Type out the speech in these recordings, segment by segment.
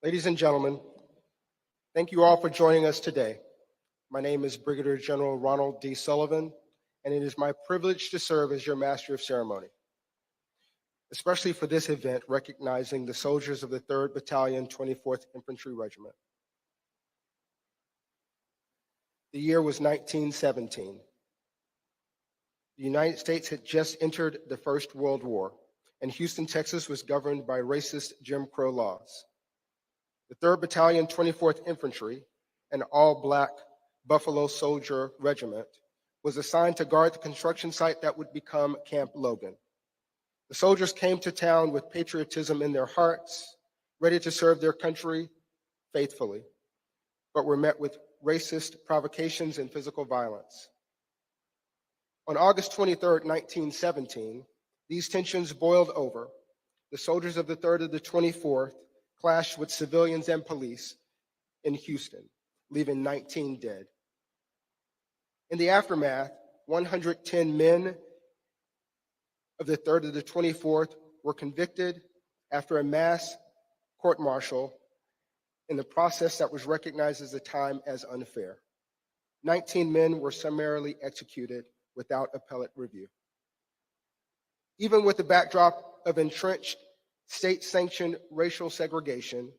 Ladies and gentlemen, thank you all for joining us today. My name is Brigadier General Ronald D. Sullivan, and it is my privilege to serve as your Master of Ceremony, especially for this event recognizing the soldiers of the 3rd Battalion, 24th Infantry Regiment. The year was 1917. The United States had just entered the First World War, and Houston, Texas was governed by racist Jim Crow laws. The 3rd Battalion, 24th Infantry, an all-Black Buffalo Soldier Regiment, was assigned to guard the construction site that would become Camp Logan. The soldiers came to town with patriotism in their hearts, ready to serve their country faithfully, but were met with racist provocations and physical violence. On August 23, 1917, these tensions boiled over. The soldiers of the 3rd and the 24th clashed with civilians and police in Houston, leaving 19 dead. In the aftermath, 110 men of the 3rd and the 24th were convicted after a mass court-martial in the process that was recognized at the time as unfair. 19 men were summarily executed without appellate review. Even with the backdrop of entrenched state-sanctioned racial segregation,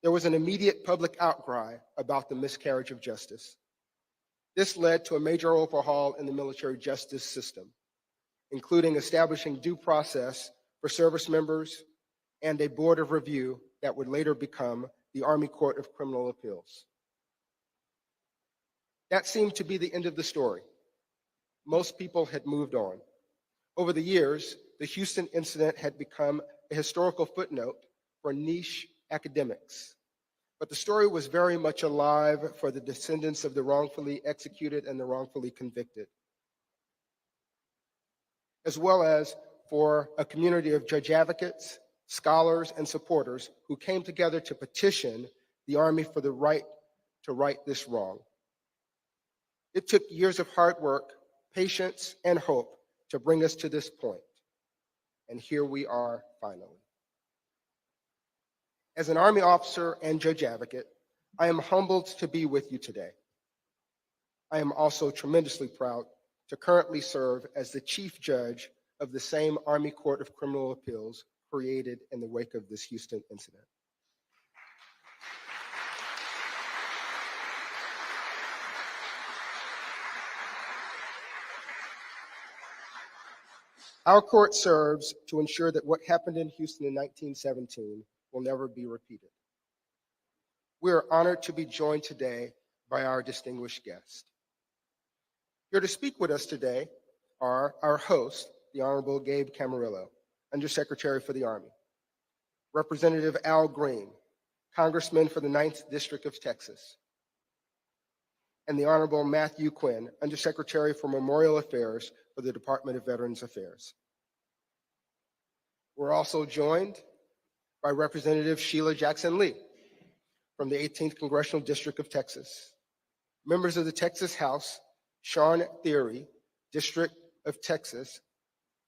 there was an immediate public outcry about the miscarriage of justice. This led to a major overhaul in the military justice system, including establishing due process for service members and a board of review that would later become the Army Court of Criminal Appeals. That seemed to be the end of the story. Most people had moved on. Over the years, the Houston incident had become a historical footnote for niche academics. But the story was very much alive for the descendants of the wrongfully executed and the wrongfully convicted, as well as for a community of judge advocates, scholars, and supporters who came together to petition the Army for the right to right this wrong. It took years of hard work, patience, and hope to bring us to this point. And here we are finally. As an Army officer and judge advocate, I am humbled to be with you today. I am also tremendously proud to currently serve as the chief judge of the same Army Court of Criminal Appeals created in the wake of this Houston incident. Our court serves to ensure that what happened in Houston in 1917 will never be repeated. We are honored to be joined today by our distinguished guest. Here to speak with us today are our host, the Honorable Gabe Camarillo, Undersecretary for the Army, Representative Al Green, Congressman for the 9th District of Texas, and the Honorable Matthew Quinn, Undersecretary for Memorial Affairs for the Department of Veterans Affairs. We're also joined by Representative Sheila Jackson Lee from the 18th Congressional District of Texas, members of the Texas House, Sean Thierry, District of Texas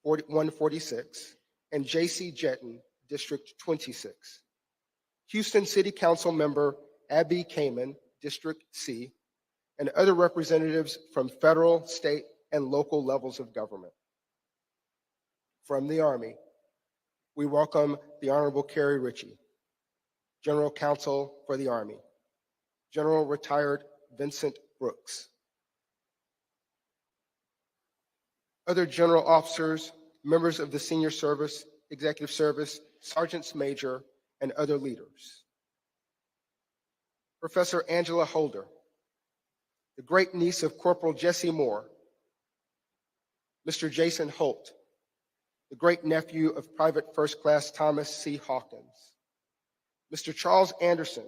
146, and J.C. Jetton, District 26. Houston City Council member Abby Kamen, District C, and other representatives from federal, state, and local levels of government. From the Army, we welcome the Honorable Carrie Ritchie, General Counsel for the Army, General Retired Vincent Brooks, other general officers, members of the senior service, executive service, sergeants major, and other leaders. Professor Angela Holder, the great niece of Corporal Jesse Moore, Mr. Jason Holt, the great nephew of Private First Class Thomas C. Hawkins, Mr. Charles Anderson,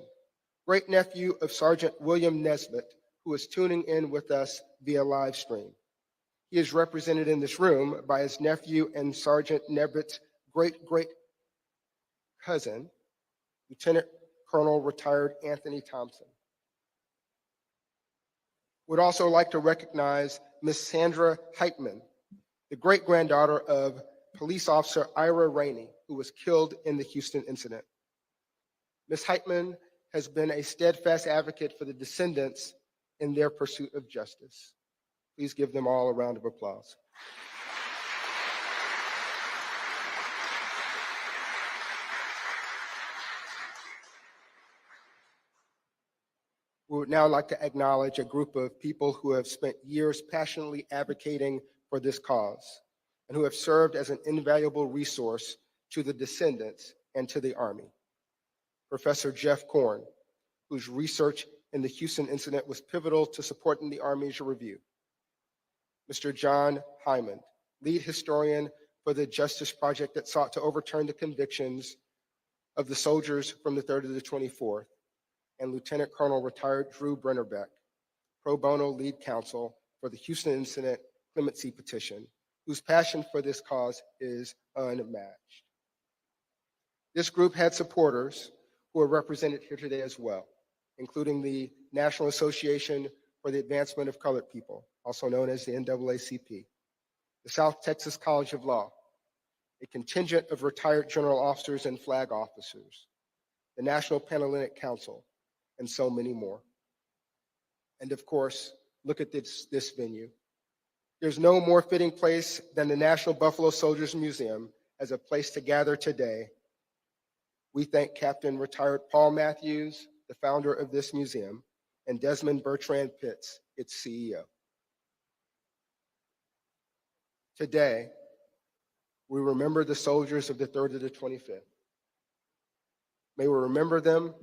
great nephew of Sergeant William Nesbitt, who is tuning in with us via live stream. He is represented in this room by his nephew and Sergeant Nesbitt's great cousin, Lieutenant Colonel retired Anthony Thompson. Would also like to recognize Ms. Sandra Heitman, the great-granddaughter of police officer Ira Rainey, who was killed in the Houston incident. Ms. Heitman has been a steadfast advocate for the descendants in their pursuit of justice. Please give them all a round of applause. We would now like to acknowledge a group of people who have spent years passionately advocating for this cause and who have served as an invaluable resource to the descendants and to the Army. Professor Jeff Korn, whose research in the Houston incident was pivotal to supporting the Army's review. Mr. John Hyman, lead historian for the Justice Project that sought to overturn the convictions of the soldiers from the 3rd to the 24th, and Lieutenant Colonel retired Drew Brennerbeck, pro bono lead counsel for the Houston incident clemency petition, whose passion for this cause is unmatched. This group had supporters who are represented here today as well, including the National Association for the Advancement of Colored People, also known as the NAACP, the South Texas College of Law, a contingent of retired general officers and flag officers, the National Panhellenic Council, and so many more. And of course, look at this venue. There's no more fitting place than the National Buffalo Soldiers Museum as a place to gather today. We thank Captain Retired Paul Matthews, the founder of this museum, and Desmond Bertrand Pitts, its CEO. Today, we remember the soldiers of the 3rd to the 25th. May we remember them,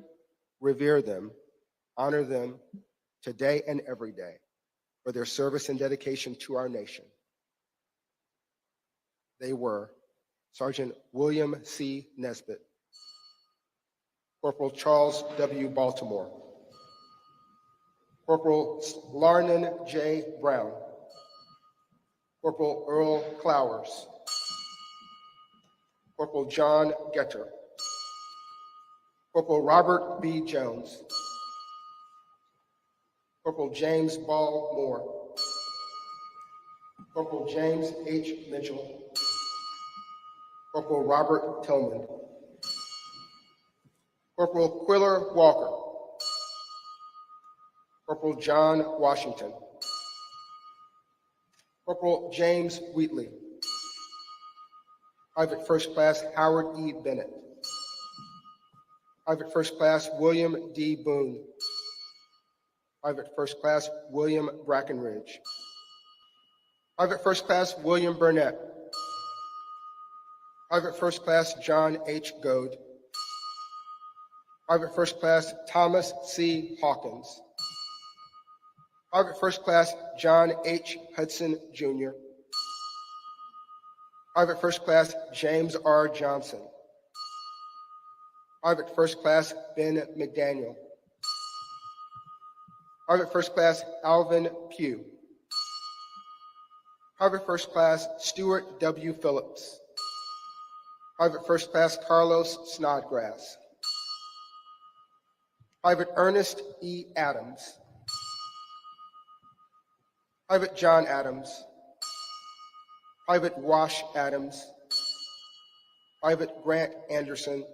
revere them, honor them today and every day for their service and dedication to our nation. They were Sergeant William C. Nesbitt, Corporal Charles W. Baltimore, Corporal Larnon J. Brown, Corporal Earl Clowers, Corporal John Getter, Corporal Robert B. Jones, Corporal James Ball Moore, Corporal James H. Mitchell, Corporal Robert Tillman, Corporal Quiller Walker, Corporal John Washington, Corporal James Wheatley, Private First Class Howard E. Bennett, Private First Class William D. Boone, Private First Class William Brackenridge, Private First Class William Burnett, Private First Class John H. Goad, Private First Class Thomas C. Hawkins, Private First Class John H. Hudson, Jr., Private First Class James R. Johnson, Private First Class Ben McDaniel, Private First Class Alvin Pugh, Private First Class Stuart W. Phillips, Private First Class Carlos Snodgrass, Private Ernest E. Adams, Private John Adams, Private Wash Adams, Private Grant Anderson,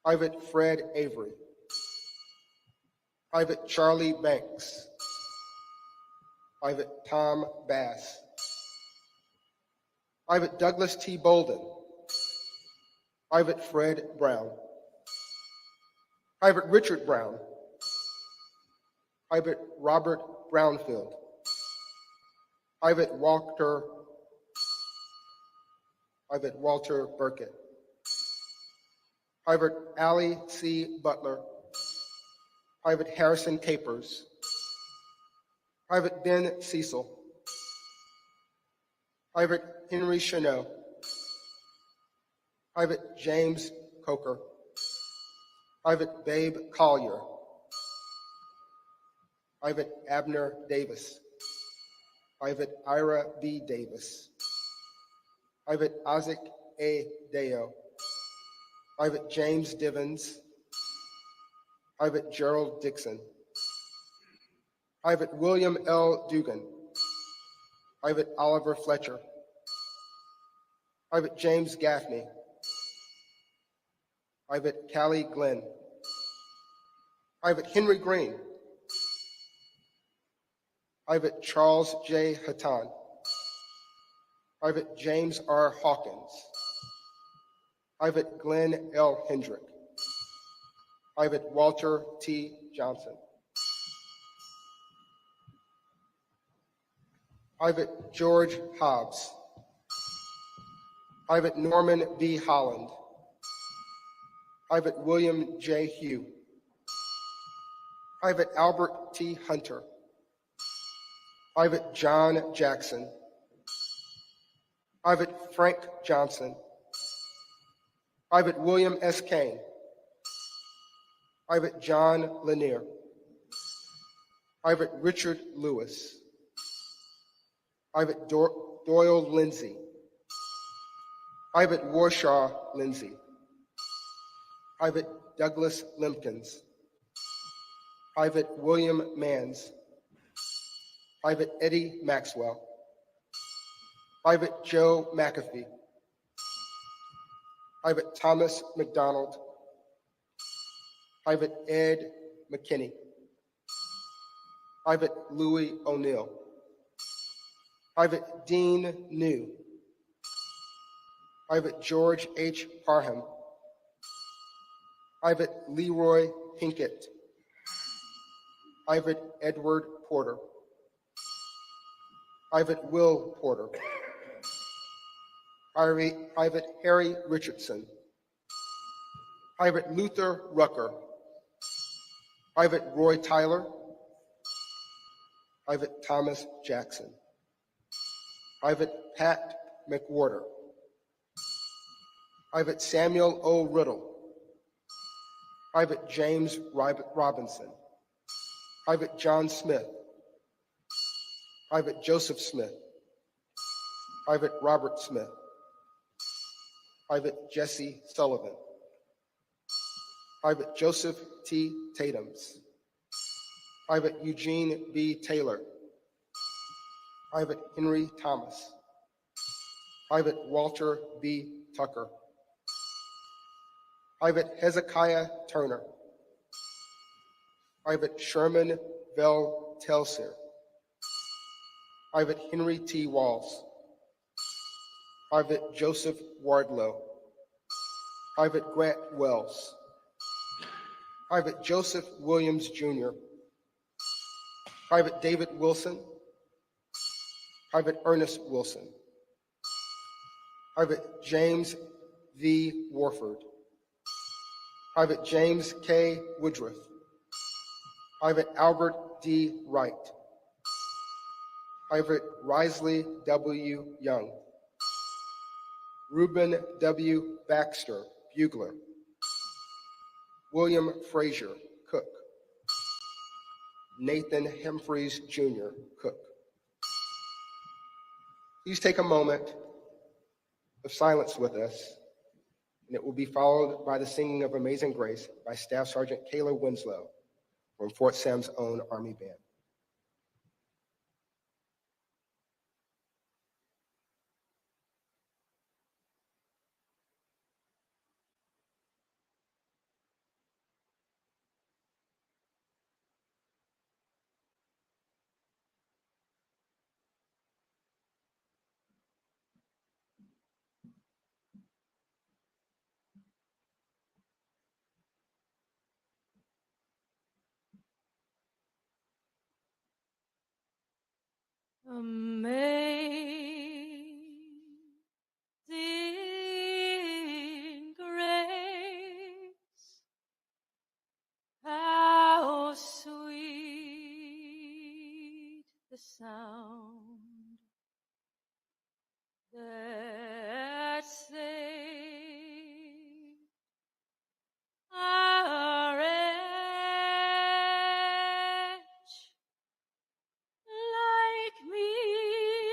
Private Fred Avery, Private Charlie Banks, Private Tom Bass, Private Douglas T. Bolden, Private Fred Brown, Private Richard Brown, Private Robert Brownfield, Private Walter Burkett, Private Allie C. Butler, Private Harrison Capers, Private Ben Cecil, Private Henry Chanot, Private James Coker, Private Babe Collier, Private Abner Davis, Private Ira B. Davis, Private Isaac A. Deo, Private James Divins, Private Gerald Dixon, Private William L. Dugan, Private Oliver Fletcher, Private James Gaffney, Private Callie Glenn, Private Henry Green, Private Charles J. Hatton, Private James R. Hawkins, Private Glenn L. Hendrick, Private Walter T. Johnson, Private George Hobbs, Private Norman B. Holland, Private William J. Hugh, Private Albert T. Hunter, Private John Jackson, Private Frank Johnson, Private William S. Kane, Private John Lanier, Private Richard Lewis, Private Doyle Lindsay, Private Warshaw Lindsay, Private Douglas Limpkins, Private William Manns, Private Eddie Maxwell, Private Joe McAfee, Private Thomas McDonald, Private Ed McKinney, Private Louis O'Neill, Private Dean New, Private George H. Parham, Private Leroy Pinkett, Private Edward Porter, Private Will Porter, Private Harry Richardson, Private Luther Rucker, Private Roy Tyler, Private Thomas Jackson, Private Pat McWhorter, Private Samuel O. Riddle, Private James Robinson, Private John Smith, Private Joseph Smith, Private Robert Smith, Private Jesse Sullivan, Private Joseph T. Tatums, Private Eugene B. Taylor, Private Henry Thomas, Private Walter B. Tucker, Private Hezekiah Turner, Private Sherman Bell Telsier, Private Henry T. Walls, Private Joseph Wardlow, Private Grant Wells, Private Joseph Williams Jr., Private David Wilson, Private Ernest Wilson, Private James V. Warford, Private James K. Woodruff, Private Albert D. Wright, Private Risley W. Young, Reuben W. Baxter, bugler, William Frazier, cook, Nathan Humphreys Jr., cook. Please take a moment of silence with us, and it will be followed by the singing of Amazing Grace by Staff Sergeant Kayla Winslow from Fort Sam's own Army Band. Amazing grace, how sweet the sound that saved a wretch like me.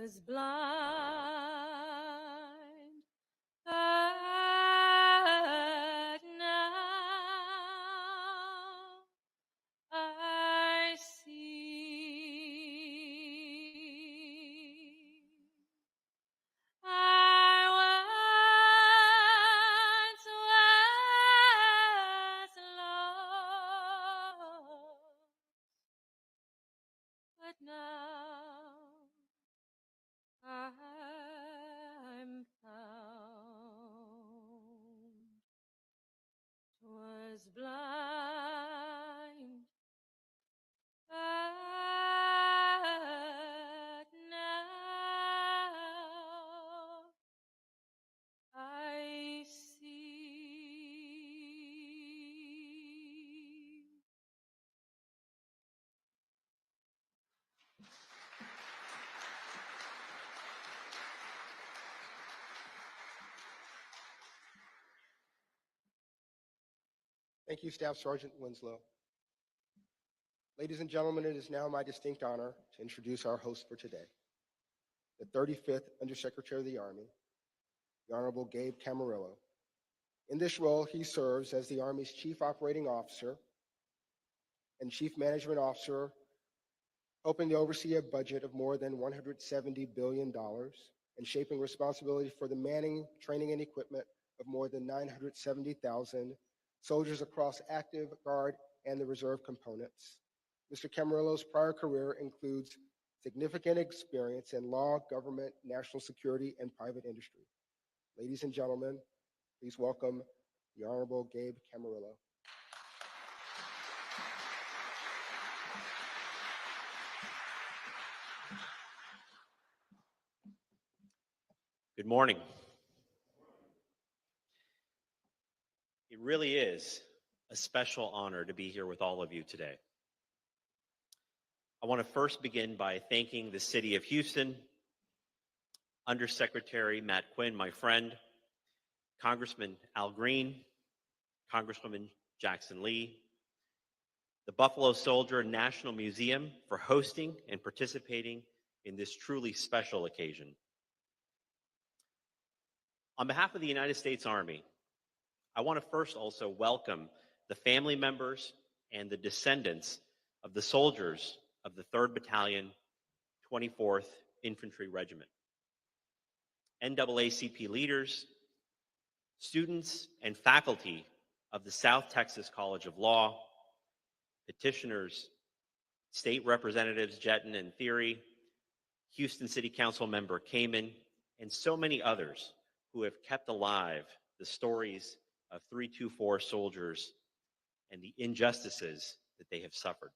'twas blind, but now I see. I once was lost, but now I'm found. 'Twas blind, but now I see. Thank you, Staff Sergeant Winslow. Ladies and gentlemen, it is now my distinct honor to introduce our host for today, the 35th Undersecretary of the Army, the Honorable Gabe Camarillo. In this role, he serves as the Army's Chief Operating Officer and Chief Management Officer, hoping to oversee a budget of more than $170 billion and shaping responsibility for the manning, training, and equipment of more than 970,000 soldiers across active, guard, and the reserve components. Mr. Camarillo's prior career includes significant experience in law, government, national security, and private industry. Ladies and gentlemen, please welcome the Honorable Gabe Camarillo. Good morning. It really is a special honor to be here with all of you today. I want to first begin by thanking the City of Houston, Undersecretary Matt Quinn, my friend, Congressman Al Green, Congresswoman Jackson Lee, the Buffalo Soldier National Museum for hosting and participating in this truly special occasion. On behalf of the United States Army, I want to first also welcome the family members and the descendants of the soldiers of the 3rd Battalion, 24th Infantry Regiment, NAACP leaders, students, and faculty of the South Texas College of Law, petitioners, state representatives Jetton and Theory, Houston City Council member Kamen, and so many others who have kept alive the stories of 324 soldiers and the injustices that they have suffered.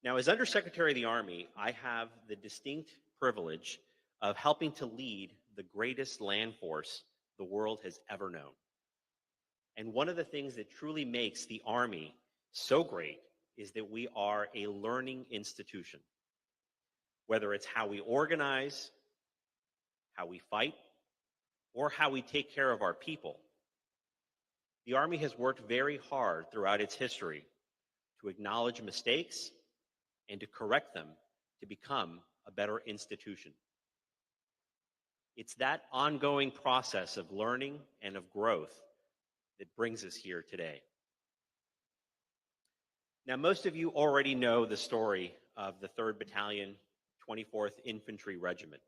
Now, as Undersecretary of the Army, I have the distinct privilege of helping to lead the greatest land force the world has ever known. And one of the things that truly makes the Army so great is that we are a learning institution. Whether it's how we organize, how we fight, or how we take care of our people, the Army has worked very hard throughout its history to acknowledge mistakes and to correct them to become a better institution. It's that ongoing process of learning and of growth that brings us here today. Now, most of you already know the story of the 3rd Battalion, 24th Infantry Regiment.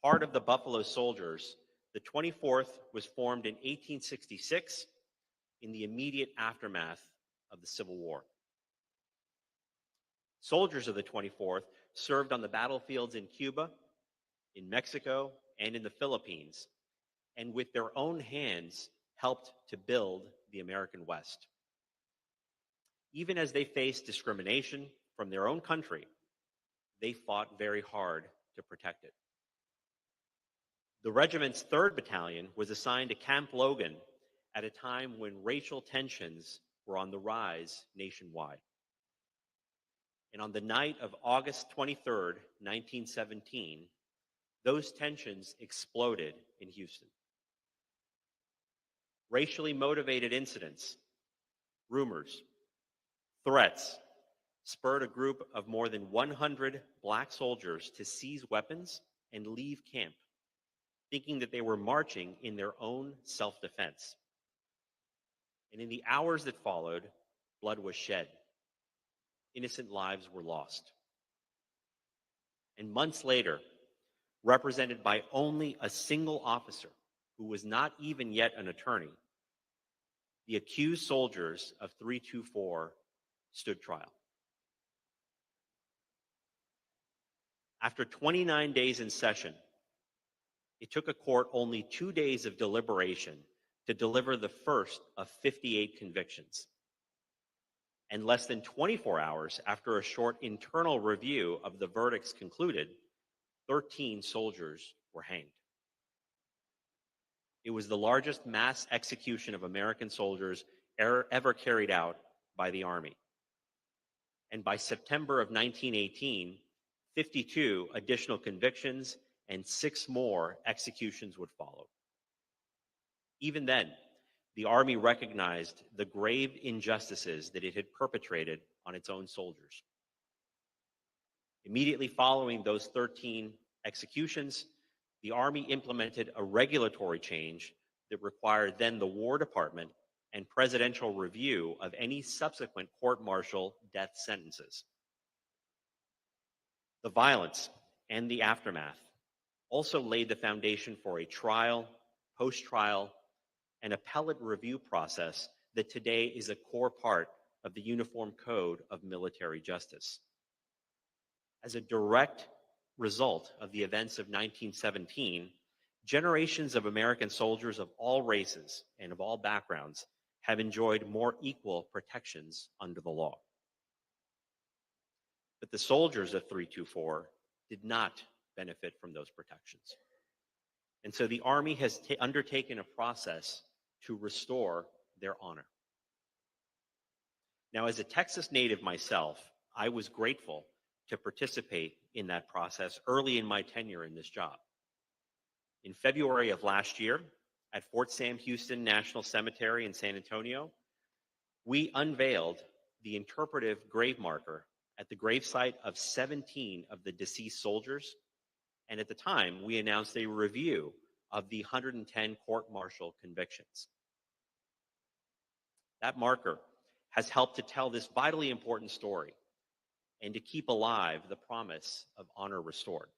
Part of the Buffalo Soldiers, the 24th was formed in 1866 in the immediate aftermath of the Civil War. Soldiers of the 24th served on the battlefields in Cuba, in Mexico, and in the Philippines, and with their own hands helped to build the American West. Even as they faced discrimination from their own country, they fought very hard to protect it. The regiment's 3rd Battalion was assigned to Camp Logan at a time when racial tensions were on the rise nationwide. And on the night of August 23rd, 1917, those tensions exploded in Houston. Racially motivated incidents, rumors, threats, spurred a group of more than 100 black soldiers to seize weapons and leave camp, thinking that they were marching in their own self-defense. And in the hours that followed, blood was shed. Innocent lives were lost. And months later, represented by only a single officer who was not even yet an attorney, the accused soldiers of 324 stood trial. After 29 days in session, it took a court only 2 days of deliberation to deliver the first of 58 convictions. And less than 24 hours after a short internal review of the verdicts concluded, 13 soldiers were hanged. It was the largest mass execution of American soldiers ever carried out by the Army. And by September of 1918, 52 additional convictions and 6 more executions would follow. Even then, the Army recognized the grave injustices that it had perpetrated on its own soldiers. Immediately following those 13 executions, the Army implemented a regulatory change that required then the War Department and presidential review of any subsequent court-martial death sentences. The violence and the aftermath also laid the foundation for a trial, post-trial, and appellate review process that today is a core part of the Uniform Code of Military Justice. As a direct result of the events of 1917, generations of American soldiers of all races and of all backgrounds have enjoyed more equal protections under the law. But the soldiers of 324 did not benefit from those protections. And so the Army has undertaken a process to restore their honor. Now, as a Texas native myself, I was grateful to participate in that process early in my tenure in this job. In February of last year, at Fort Sam Houston National Cemetery in San Antonio, we unveiled the interpretive grave marker at the gravesite of 17 of the deceased soldiers, and at the time, we announced a review of the 110 court-martial convictions. That marker has helped to tell this vitally important story and to keep alive the promise of honor restored.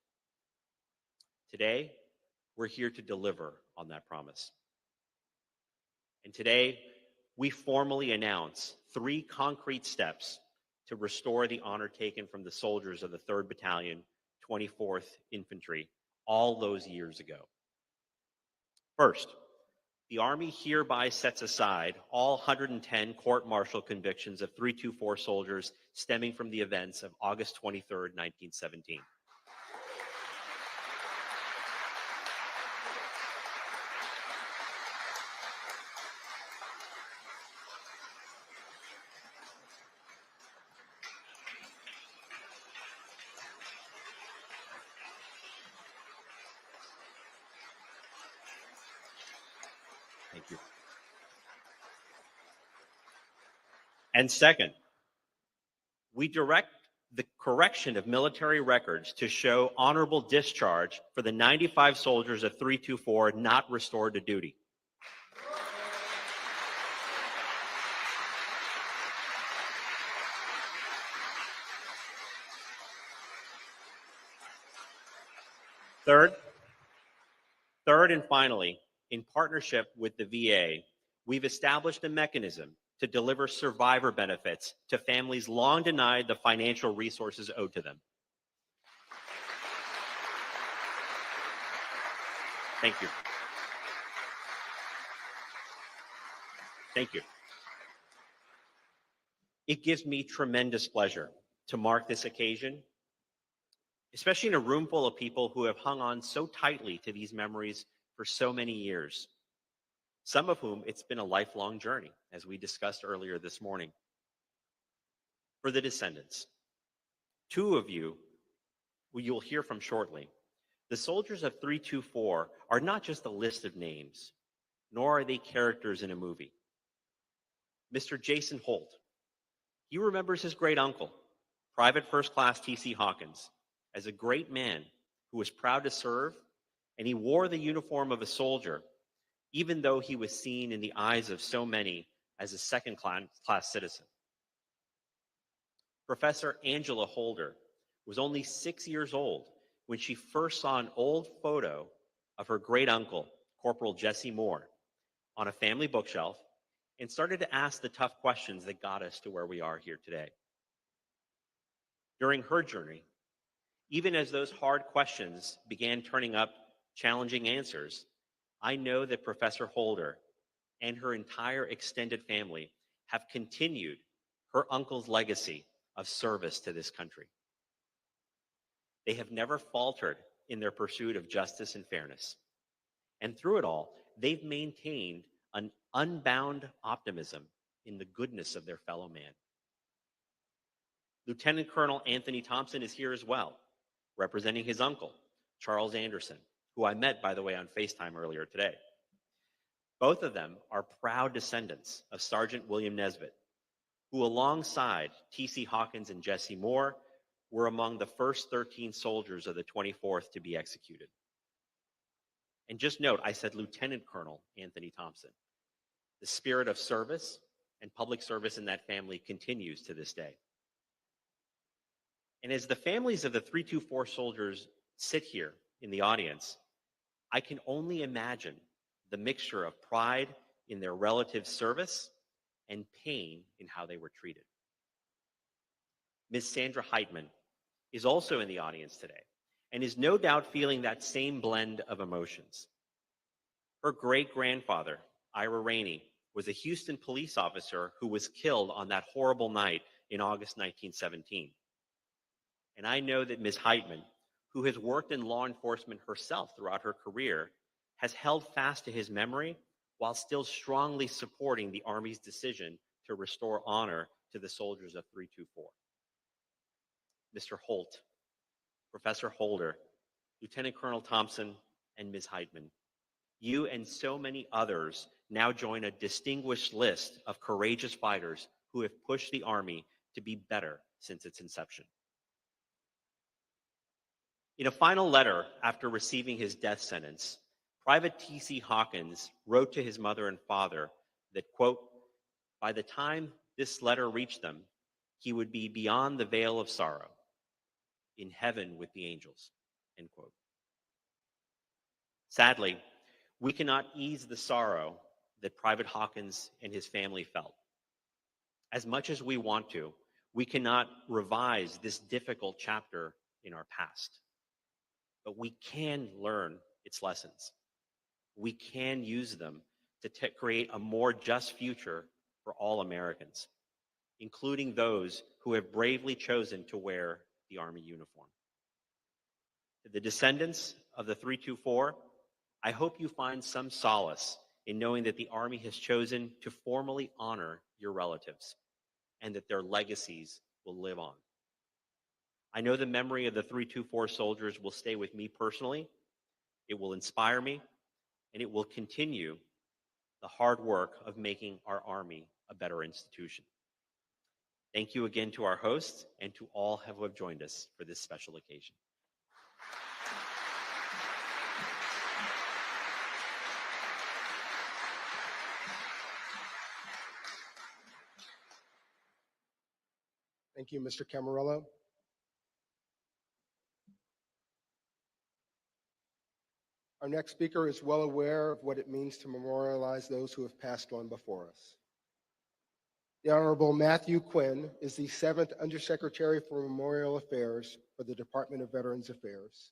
Today, we're here to deliver on that promise. And today, we formally announce 3 concrete steps to restore the honor taken from the soldiers of the 3rd Battalion, 24th Infantry, all those years ago. First, the Army hereby sets aside all 110 court-martial convictions of 324 soldiers stemming from the events of August 23, 1917. Thank you. And second, we direct the correction of military records to show honorable discharge for the 95 soldiers of 324 not restored to duty. Third and finally, in partnership with the VA, we've established a mechanism to deliver survivor benefits to families long denied the financial resources owed to them. Thank you. Thank you. It gives me tremendous pleasure to mark this occasion, especially in a room full of people who have hung on so tightly to these memories for so many years, some of whom it's been a lifelong journey, as we discussed earlier this morning. For the descendants, 2 of you, who you'll hear from shortly, the soldiers of 324 are not just a list of names, nor are they characters in a movie. Mr. Jason Holt, he remembers his great uncle, Private First Class T.C. Hawkins, as a great man who was proud to serve, and he wore the uniform of a soldier, even though he was seen in the eyes of so many as a second-class citizen. Professor Angela Holder was only 6 years old when she first saw an old photo of her great uncle, Corporal Jesse Moore, on a family bookshelf and started to ask the tough questions that got us to where we are here today. During her journey, even as those hard questions began turning up challenging answers, I know that Professor Holder and her entire extended family have continued her uncle's legacy of service to this country. They have never faltered in their pursuit of justice and fairness. And through it all, they've maintained an unbound optimism in the goodness of their fellow man. Lieutenant Colonel Anthony Thompson is here as well, representing his uncle, Charles Anderson, who I met, by the way, on FaceTime earlier today. Both of them are proud descendants of Sergeant William Nesbitt, who alongside T.C. Hawkins and Jesse Moore were among the first 13 soldiers of the 24th to be executed. And just note, I said Lieutenant Colonel Anthony Thompson. The spirit of service and public service in that family continues to this day. And as the families of the 324 soldiers sit here in the audience, I can only imagine the mixture of pride in their relatives' service and pain in how they were treated. Ms. Sandra Heitman is also in the audience today and is no doubt feeling that same blend of emotions. Her great-grandfather, Ira Rainey, was a Houston police officer who was killed on that horrible night in August 1917. And I know that Ms. Heitman, who has worked in law enforcement herself throughout her career, has held fast to his memory while still strongly supporting the Army's decision to restore honor to the soldiers of 324. Mr. Holt, Professor Holder, Lieutenant Colonel Thompson, and Ms. Heitman, you and so many others now join a distinguished list of courageous fighters who have pushed the Army to be better since its inception. In a final letter after receiving his death sentence, Private T.C. Hawkins wrote to his mother and father that, quote, by the time this letter reached them, he would be beyond the veil of sorrow, in heaven with the angels, end quote. Sadly, we cannot ease the sorrow that Private Hawkins and his family felt. As much as we want to, we cannot revise this difficult chapter in our past. But we can learn its lessons. We can use them to create a more just future for all Americans, including those who have bravely chosen to wear the Army uniform. To the descendants of the 324, I hope you find some solace in knowing that the Army has chosen to formally honor your relatives and that their legacies will live on. I know the memory of the 324 soldiers will stay with me personally. It will inspire me, and it will continue the hard work of making our Army a better institution. Thank you again to our hosts and to all who have joined us for this special occasion. Thank you, Mr. Camarillo. Our next speaker is well aware of what it means to memorialize those who have passed on before us. The Honorable Matthew Quinn is the 7th Undersecretary for Memorial Affairs for the Department of Veterans Affairs.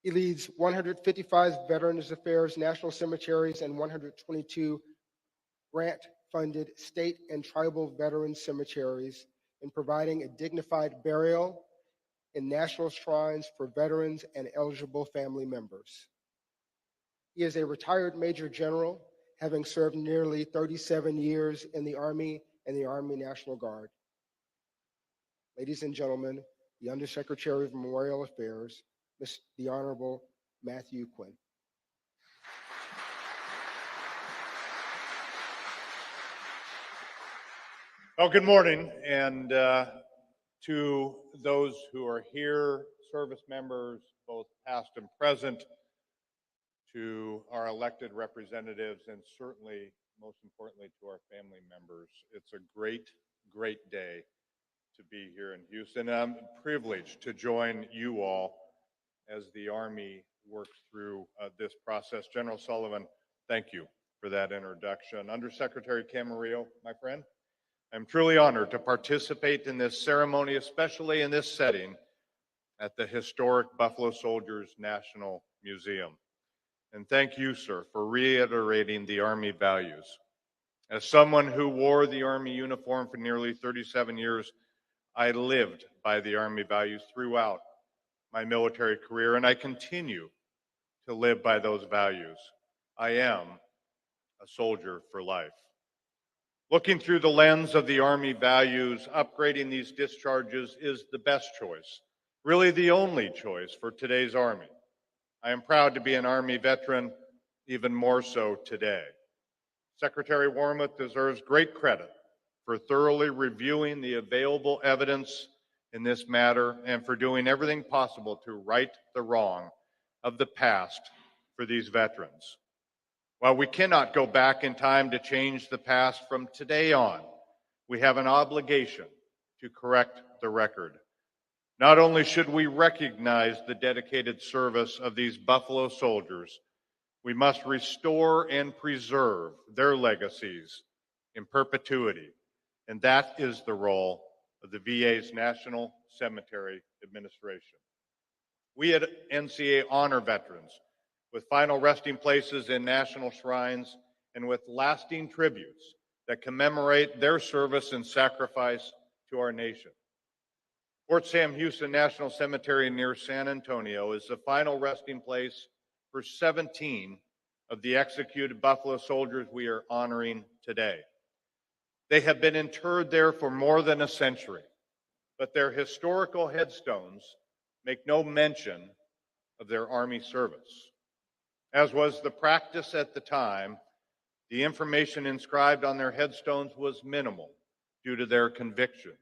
He leads 155 Veterans Affairs national cemeteries and 122 grant-funded state and tribal veterans cemeteries in providing a dignified burial in national shrines for veterans and eligible family members. He is a retired Major General, having served nearly 37 years in the Army and the Army National Guard. Ladies and gentlemen, the Undersecretary of Memorial Affairs, the Honorable Matthew Quinn. Well, good morning, and To those who are here, service members, both past and present, to our elected representatives, and certainly, most importantly, to our family members. It's a great, great day to be here in Houston. I'm privileged to join you all as the Army works through this process. General Sullivan, thank you for that introduction. Undersecretary Camarillo, my friend, I'm truly honored to participate in this ceremony, especially in this setting at the historic Buffalo Soldiers National Museum. And thank you, sir, for reiterating the Army values. As someone who wore the Army uniform for nearly 37 years, I lived by the Army values throughout my military career, and I continue to live by those values. I am a soldier for life. Looking through the lens of the Army values, upgrading these discharges is the best choice, really the only choice for today's Army. I am proud to be an Army veteran, even more so today. Secretary Wormuth deserves great credit for thoroughly reviewing the available evidence in this matter and for doing everything possible to right the wrong of the past for these veterans. While we cannot go back in time to change the past, from today on, we have an obligation to correct the record. Not only should we recognize the dedicated service of these Buffalo soldiers, we must restore and preserve their legacies in perpetuity. And that is the role of the VA's National Cemetery Administration. We at NCA honor veterans with final resting places in national shrines and with lasting tributes that commemorate their service and sacrifice to our nation. Fort Sam Houston National Cemetery near San Antonio is the final resting place for 17 of the executed Buffalo soldiers we are honoring today. They have been interred there for more than a century, but their historical headstones make no mention of their Army service. As was the practice at the time, the information inscribed on their headstones was minimal due to their convictions.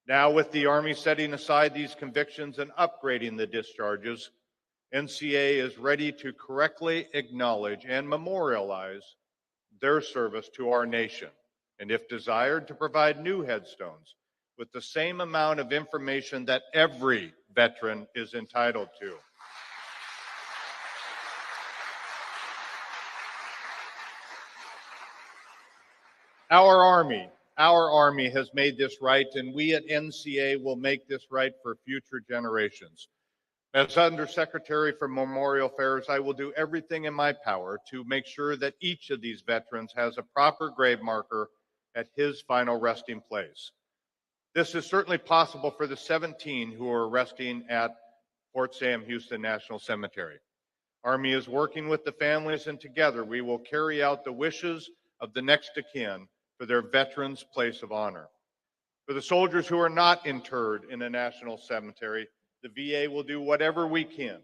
Now, with the Army setting aside these convictions and upgrading the discharges, NCA is ready to correctly acknowledge and memorialize their service to our nation, and if desired, to provide new headstones with the same amount of information that every veteran is entitled to. Our Army has made this right, and we at NCA will make this right for future generations. As Undersecretary for Memorial Affairs, I will do everything in my power to make sure that each of these veterans has a proper grave marker at his final resting place. This is certainly possible for the 17 who are resting at Fort Sam Houston National Cemetery. Army is working with the families, and together we will carry out the wishes of the next of kin for their veterans' place of honor. For the soldiers who are not interred in a national cemetery, the VA will do whatever we can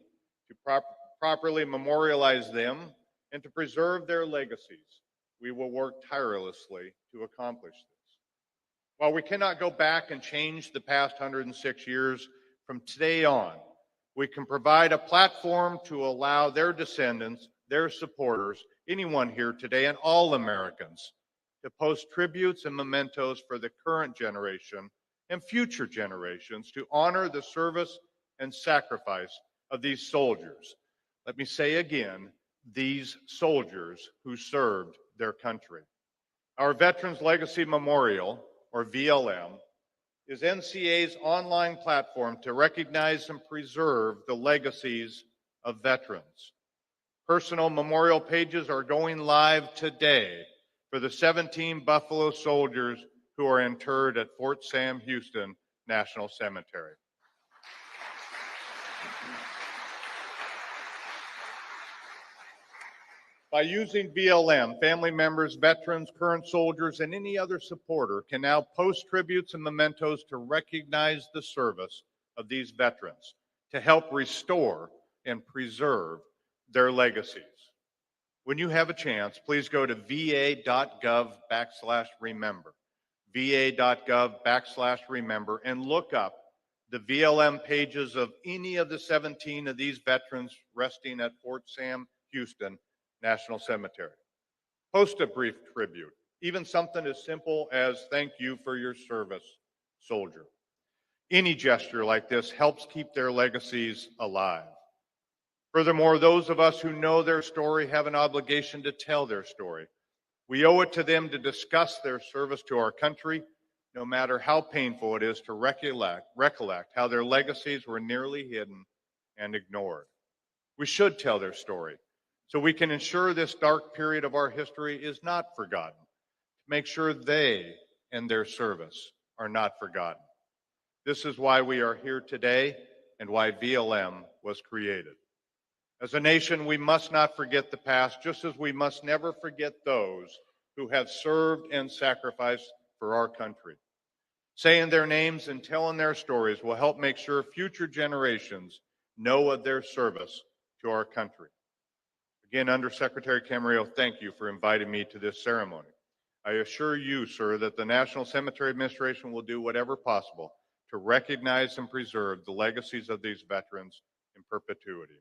to properly memorialize them and to preserve their legacies. We will work tirelessly to accomplish this. While we cannot go back and change the past 106 years, from today on, we can provide a platform to allow their descendants, their supporters, anyone here today, and all Americans to post tributes and mementos for the current generation and future generations to honor the service and sacrifice of these soldiers. Let me say again, these soldiers who served their country. Our Veterans Legacy Memorial, or VLM, is NCA's online platform to recognize and preserve the legacies of veterans. Personal memorial pages are going live today for the 17 Buffalo soldiers who are interred at Fort Sam Houston National Cemetery. By using VLM, family members, veterans, current soldiers, and any other supporter can now post tributes and mementos to recognize the service of these veterans, to help restore and preserve their legacies. When you have a chance, please go to va.gov/remember. va.gov/remember and look up the VLM pages of any of the 17 of these veterans resting at Fort Sam Houston National Cemetery. Post a brief tribute, even something as simple as "thank you for your service, soldier." Any gesture like this helps keep their legacies alive. Furthermore, those of us who know their story have an obligation to tell their story. We owe it to them to discuss their service to our country, no matter how painful it is to recollect how their legacies were nearly hidden and ignored. We should tell their story so we can ensure this dark period of our history is not forgotten, to make sure they and their service are not forgotten. This is why we are here today and why VLM was created. As a nation, we must not forget the past, just as we must never forget those who have served and sacrificed for our country. Saying their names and telling their stories will help make sure future generations know of their service to our country. Again, Undersecretary Camarillo, thank you for inviting me to this ceremony. I assure you, sir, that the National Cemetery Administration will do whatever possible to recognize and preserve the legacies of these veterans in perpetuity.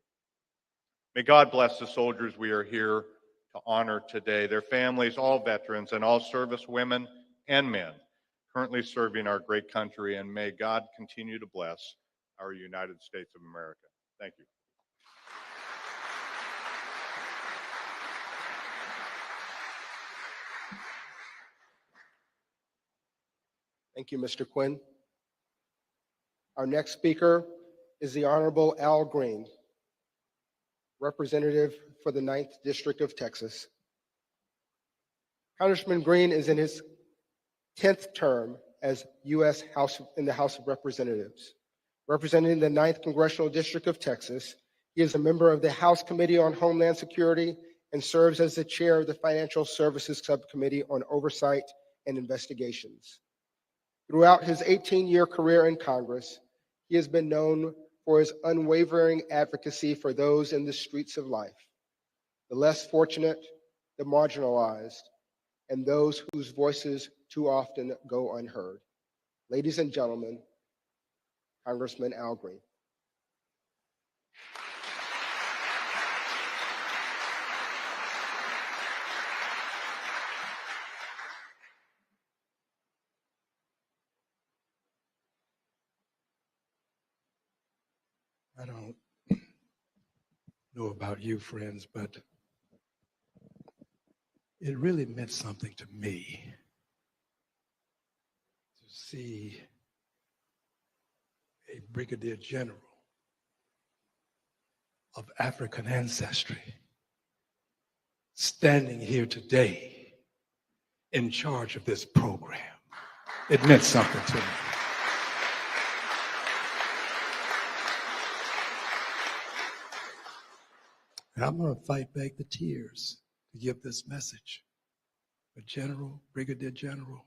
May God bless the soldiers we are here to honor today, their families, all veterans, and all service women and men currently serving our great country, and may God continue to bless our United States of America. Thank you. Thank you, Mr. Quinn. Our next speaker is the Honorable Al Green, representative for the 9th District of Texas. Congressman Green is in his 10th term as U.S. House in the House of Representatives. Representing the 9th Congressional District of Texas, he is a member of the House Committee on Homeland Security and serves as the chair of the Financial Services Subcommittee on Oversight and Investigations. Throughout his 18-year career in Congress, he has been known for his unwavering advocacy for those in the streets of life, the less fortunate, the marginalized, and those whose voices too often go unheard. Ladies and gentlemen, Congressman Al Green. I don't know about you, friends, but it really meant something to me to see a brigadier general of African ancestry standing here today in charge of this program. It meant something to me. And I'm going to fight back the tears to give this message. But General, Brigadier General,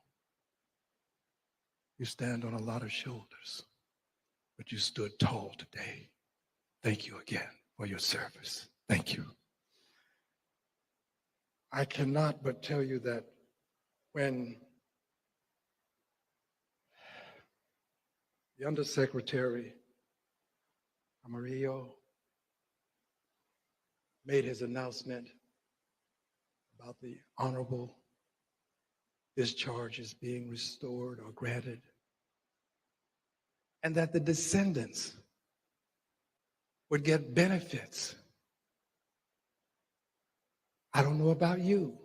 you stand on a lot of shoulders, but you stood tall today. Thank you again for your service. Thank you. I cannot but tell you that when the Undersecretary Camarillo made his announcement about the honorable discharges being restored or granted, and that the descendants would get benefits. I don't know about you,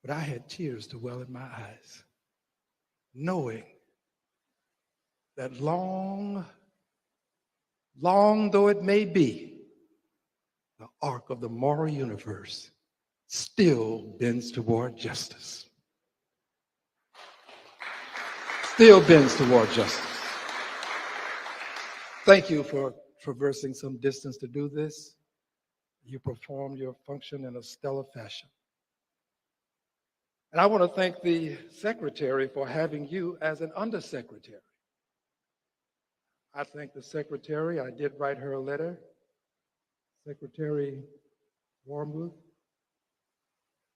but I had tears to well in my eyes, knowing that long though it may be, the arc of the moral universe still bends toward justice. Still bends toward justice. Thank you for traversing some distance to do this. You performed your function in a stellar fashion. And I want to thank the Secretary for having you as an Undersecretary. I thank the Secretary. I did write her a letter. Secretary Wormuth,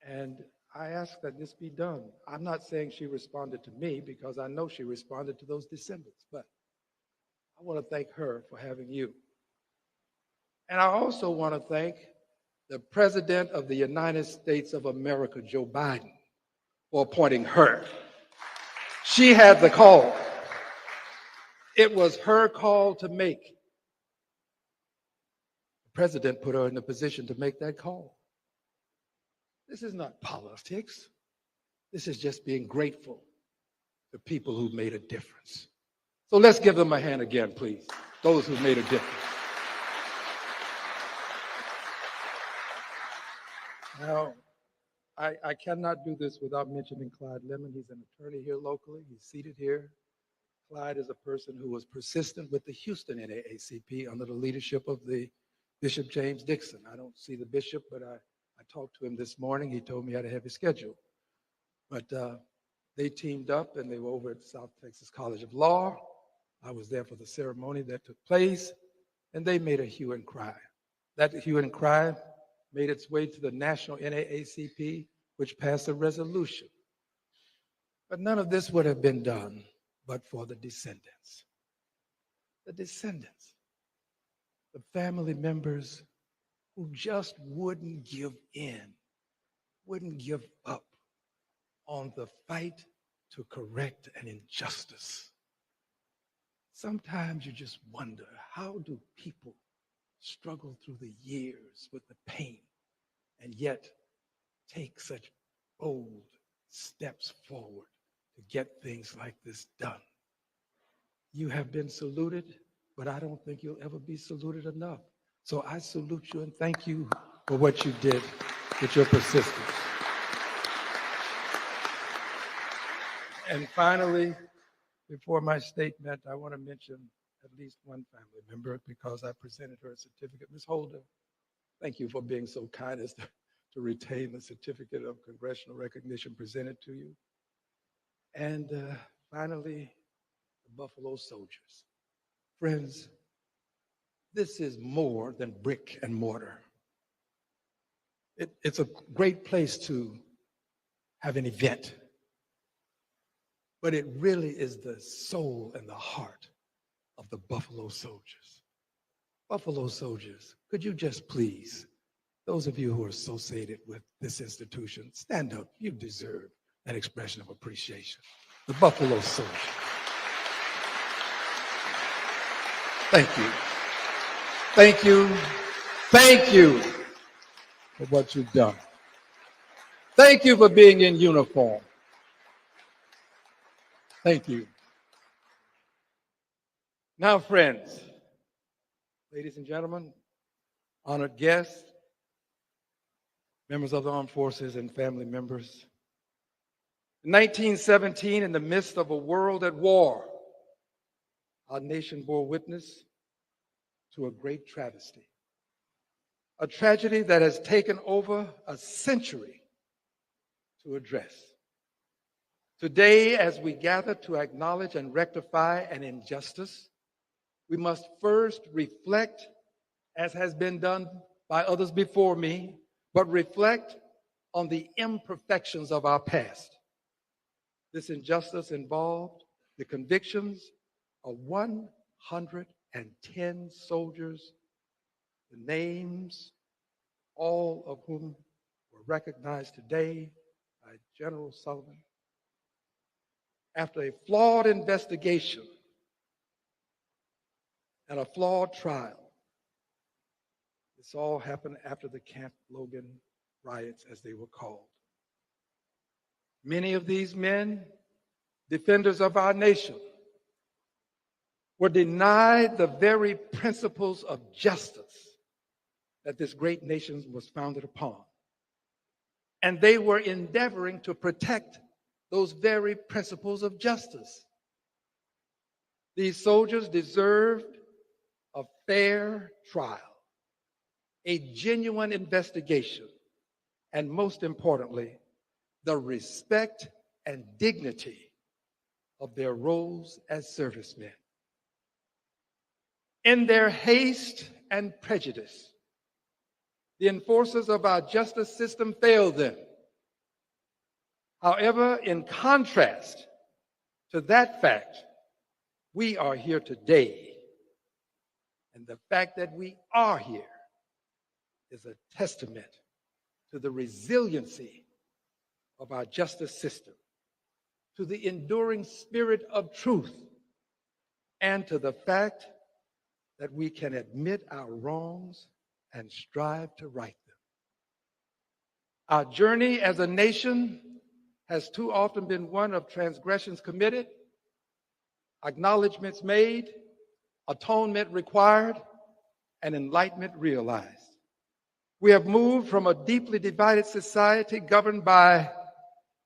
and I ask that this be done. I'm not saying she responded to me because I know she responded to those descendants, but I want to thank her for having you. And I also want to thank the President of the United States of America, Joe Biden, for appointing her. She had the call. It was her call to make. The president put her in the position to make that call. This is not politics. This is just being grateful to people who made a difference. So let's give them a hand again, please. Those who made a difference. Now, I cannot do this without mentioning Clyde Lemon. He's an attorney here locally. He's seated here. Clyde is a person who was persistent with the Houston NAACP under the leadership of the Bishop James Dixon. I don't see the bishop, but I talked to him this morning. He told me he had a heavy schedule. But they teamed up and they were over at South Texas College of Law. I was there for the ceremony that took place, and they made a hue and cry. That hue and cry made its way to the national NAACP, which passed a resolution. But none of this would have been done but for the descendants. The descendants, the family members who just wouldn't give in, wouldn't give up on the fight to correct an injustice. Sometimes you just wonder, how do people struggle through the years with the pain and yet take such bold steps forward to get things like this done? You have been saluted, but I don't think you'll ever be saluted enough. So I salute you and thank you for what you did with your persistence. And finally, before my statement, I want to mention at least one family member because I presented her a certificate. Ms. Holder, thank you for being so kind as to retain the certificate of congressional recognition presented to you. And finally, the Buffalo Soldiers. Friends, this is more than brick and mortar. It's a great place to have an event, but it really is the soul and the heart of the Buffalo Soldiers. Buffalo Soldiers, could you just please, those of you who are associated with this institution, stand up. You deserve an expression of appreciation. The Buffalo Soldiers. Thank you. Thank you. Thank you for what you've done. Thank you for being in uniform. Thank you. Now, friends, ladies and gentlemen, honored guests, members of the armed forces and family members. In 1917, in the midst of a world at war, our nation bore witness to a great travesty, a tragedy that has taken over a century to address. Today, as we gather to acknowledge and rectify an injustice, we must first reflect, as has been done by others before me, but reflect on the imperfections of our past. This injustice involved the convictions of 110 soldiers, the names, all of whom were recognized today by General Sullivan. After a flawed investigation and a flawed trial, this all happened after the Camp Logan riots, as they were called. Many of these men, defenders of our nation, were denied the very principles of justice that this great nation was founded upon. And they were endeavoring to protect those very principles of justice. These soldiers deserved a fair trial, a genuine investigation, and most importantly, the respect and dignity of their roles as servicemen. In their haste and prejudice, the enforcers of our justice system failed them However, in contrast to that fact, we are here today. And the fact that we are here is a testament to the resiliency of our justice system, to the enduring spirit of truth, and to the fact that we can admit our wrongs and strive to right them. Our journey as a nation has too often been one of transgressions committed, acknowledgments made, atonement required, and enlightenment realized. We have moved from a deeply divided society governed by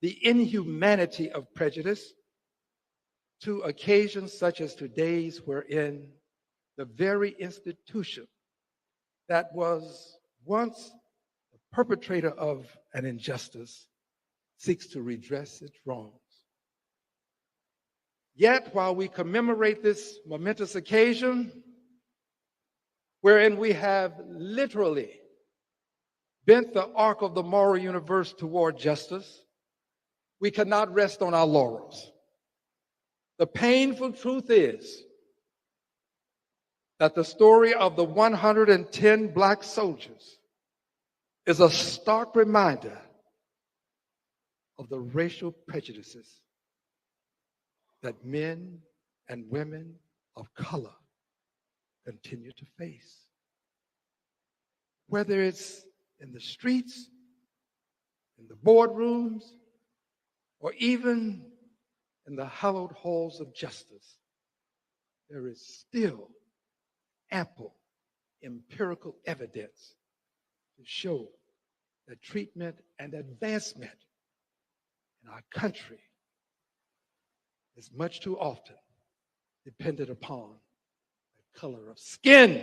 the inhumanity of prejudice to occasions such as today's, wherein the very institution that was once the perpetrator of an injustice seeks to redress its wrongs. Yet, while we commemorate this momentous occasion, wherein we have literally bent the arc of the moral universe toward justice, we cannot rest on our laurels. The painful truth is that the story of the 110 Black soldiers is a stark reminder of the racial prejudices that men and women of color continue to face. Whether it's in the streets, in the boardrooms, or even in the hallowed halls of justice, there is still ample empirical evidence to show that treatment and advancement in our country is much too often dependent upon the color of skin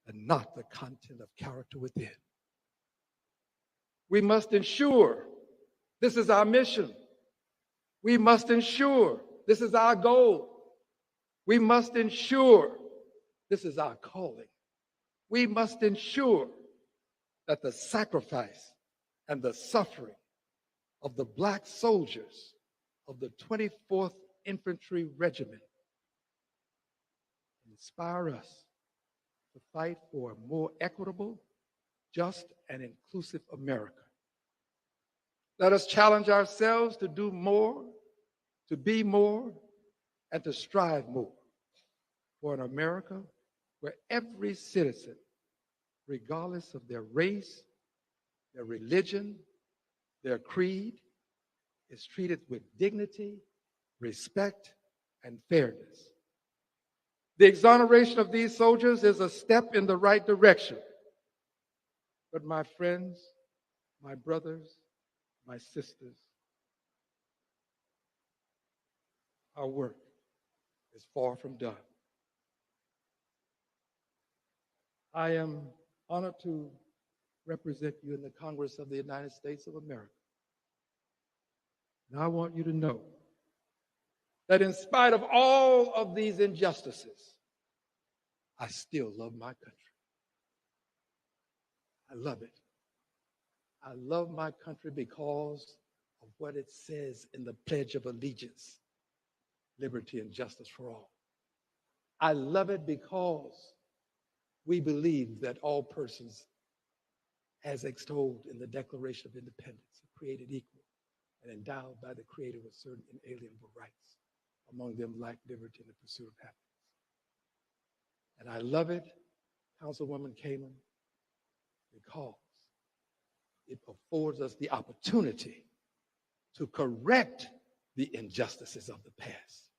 and not the content of character within. We must ensure this is our mission. We must ensure this is our goal. We must ensure this is our calling. We must ensure that the sacrifice and the suffering of the Black soldiers of the 24th Infantry Regiment inspire us to fight for a more equitable, just, and inclusive America. Let us challenge ourselves to do more, to be more, and to strive more for an America where every citizen, regardless of their race, their religion, their creed, is treated with dignity, respect, and fairness. The exoneration of these soldiers is a step in the right direction. But my friends, my brothers, my sisters, our work is far from done. I am honored to represent you in the Congress of the United States of America. And I want you to know that in spite of all of these injustices, I still love my country. I love it. I love my country because of what it says in the Pledge of Allegiance: liberty and justice for all. I love it because we believe that all persons, as extolled in the Declaration of Independence, are created equal and endowed by the Creator with certain inalienable rights, among them life, liberty, and the pursuit of happiness. And I love it, Councilwoman Kamen, because it affords us the opportunity to correct the injustices of the past.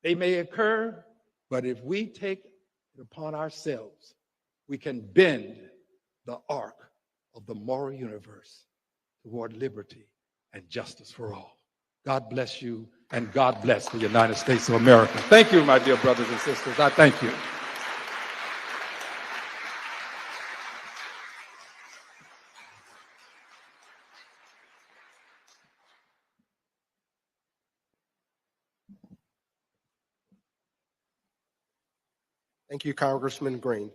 They may occur, but if we take it upon ourselves, we can bend the arc of the moral universe toward liberty and justice for all. God bless you, and God bless the United States of America. Thank you, my dear brothers and sisters. I thank you. Thank you, Congressman Green.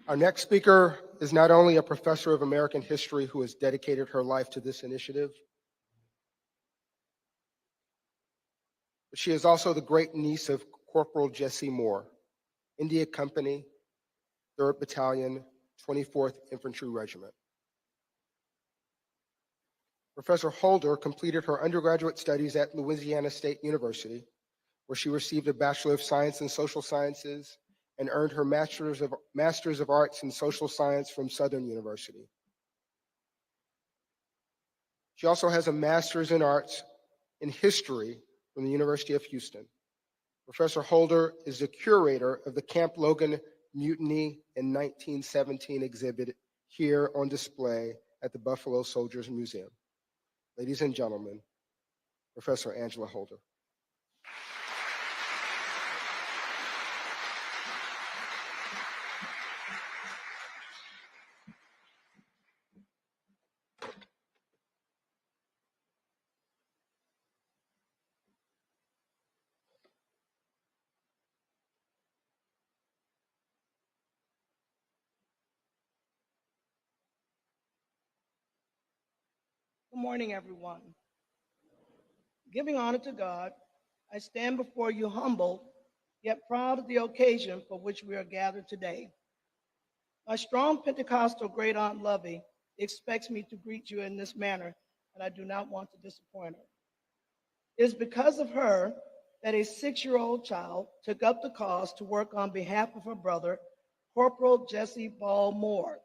Our next speaker is not only a professor of American history who has dedicated her life to this initiative, but she is also the great niece of Corporal Jesse Moore, India Company, 3rd Battalion, 24th Infantry Regiment. Professor Holder completed her undergraduate studies at Louisiana State University, where she received a Bachelor of Science in Social Sciences and earned her Masters of Arts in Social Science from Southern University. She also has a Master's in Arts in History from the University of Houston. Professor Holder is the curator of the Camp Logan Mutiny in 1917 exhibit here on display at the Buffalo Soldiers Museum. Ladies and gentlemen, Professor Angela Holder. Good morning, everyone. Giving honor to God, I stand before you humbled, yet proud of the occasion for which we are gathered today. My strong Pentecostal great aunt Lovey expects me to greet you in this manner, and I do not want to disappoint her. It is because of her that a 6-year-old child took up the cause to work on behalf of her brother, Corporal Jesse Ball Moore.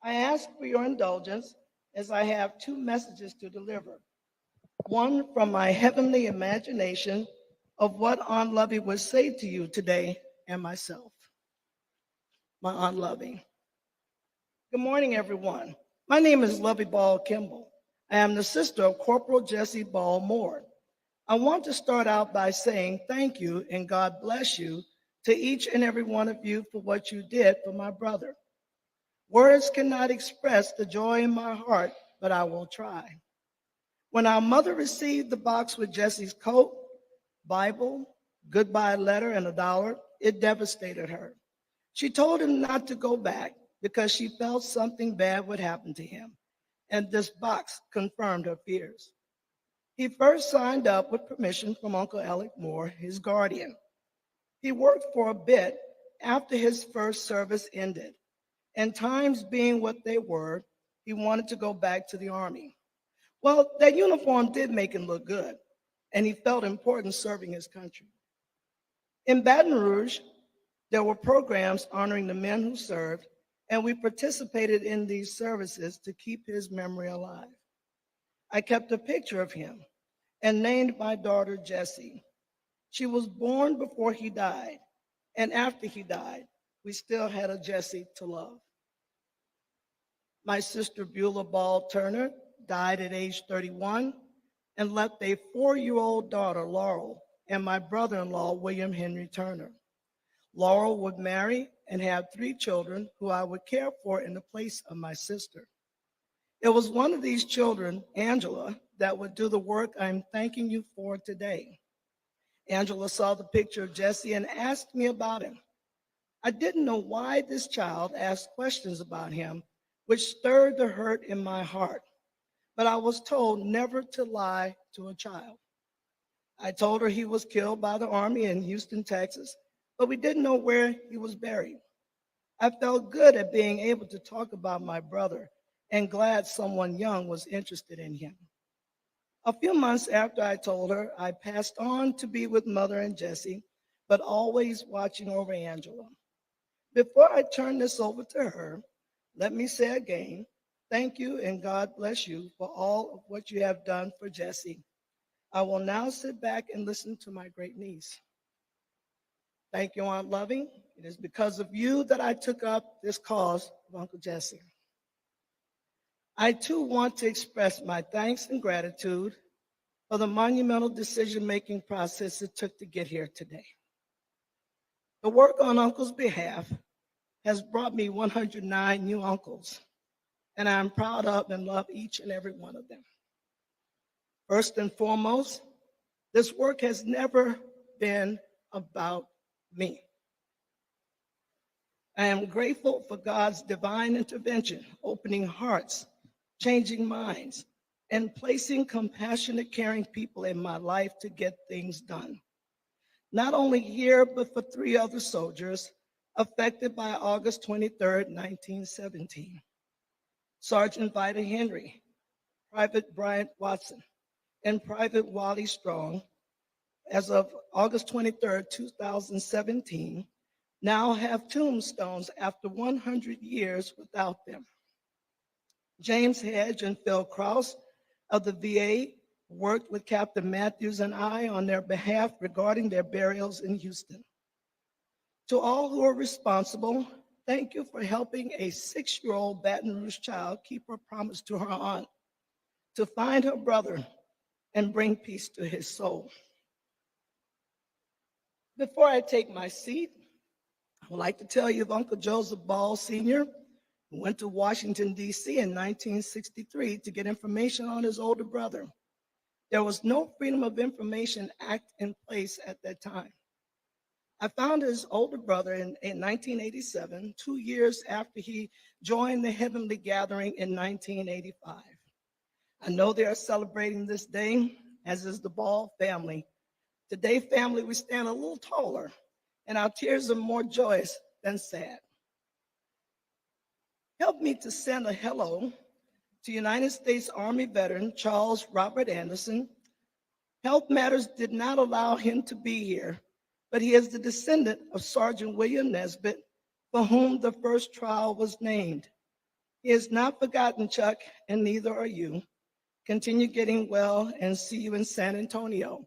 I ask for your indulgence as I have 2 messages to deliver. One from my heavenly imagination of what Aunt Lovey would say to you today, and myself. My Aunt Lovey. Good morning, everyone. My name is Lovey Ball Kimball. I am the sister of Corporal Jesse Ball Moore. I want to start out by saying thank you and God bless you to each and every one of you for what you did for my brother. Words cannot express the joy in my heart, but I will try. When our mother received the box with Jesse's coat, Bible, goodbye letter, and $1, it devastated her. She told him not to go back because she felt something bad would happen to him, and this box confirmed her fears. He first signed up with permission from Uncle Alec Moore, his guardian. He worked for a bit after his first service ended, and times being what they were, he wanted to go back to the Army. Well, that uniform did make him look good, and he felt important serving his country. In Baton Rouge, there were programs honoring the men who served, and we participated in these services to keep his memory alive. I kept a picture of him and named my daughter Jessie. She was born before he died, and after he died, we still had a Jessie to love. My sister Beulah Ball Turner died at age 31 and left a 4-year-old daughter, Laurel, and my brother-in-law, William Henry Turner. Laurel would marry and have 3 children who I would care for in the place of my sister. It was one of these children, Angela, that would do the work I'm thanking you for today. Angela saw the picture of Jesse and asked me about him. I didn't know why this child asked questions about him, which stirred the hurt in my heart. But I was told never to lie to a child. I told her he was killed by the Army in Houston, Texas, but we didn't know where he was buried. I felt good at being able to talk about my brother and glad someone young was interested in him. A few months after I told her, I passed on to be with Mother and Jesse, but always watching over Angela. Before I turn this over to her, let me say again, thank you and God bless you for all of what you have done for Jesse. I will now sit back and listen to my great niece. Thank you, Aunt Loving. It is because of you that I took up this cause of Uncle Jesse. I too want to express my thanks and gratitude for the monumental decision-making process it took to get here today. The work on Uncle's behalf has brought me 109 new uncles, and I'm proud of and love each and every one of them. First and foremost, this work has never been about me. I am grateful for God's divine intervention, opening hearts, changing minds, and placing compassionate, caring people in my life to get things done. Not only here, but for 3 other soldiers affected by August 23rd, 1917. Sergeant Vida Henry, Private Bryant Watson, and Private Wally Strong, as of August 23rd, 2017, now have tombstones after 100 years without them. James Hedge and Phil Krause of the VA worked with Captain Matthews and I on their behalf regarding their burials in Houston. To all who are responsible, thank you for helping a 6-year-old Baton Rouge child keep her promise to her aunt to find her brother and bring peace to his soul. Before I take my seat, I would like to tell you of Uncle Joseph Ball Sr., who went to Washington, D.C. in 1963 to get information on his older brother. There was no Freedom of Information Act in place at that time. I found his older brother in 1987, 2 years after he joined the Heavenly Gathering in 1985. I know they are celebrating this day, as is the Ball family. Today, family, we stand a little taller, and our tears are more joyous than sad. Help me to send a hello to United States Army veteran Charles Robert Anderson. Health matters did not allow him to be here, but he is the descendant of Sergeant William Nesbitt, for whom the first trial was named. He has not forgotten, Chuck, and neither are you. Continue getting well, and see you in San Antonio.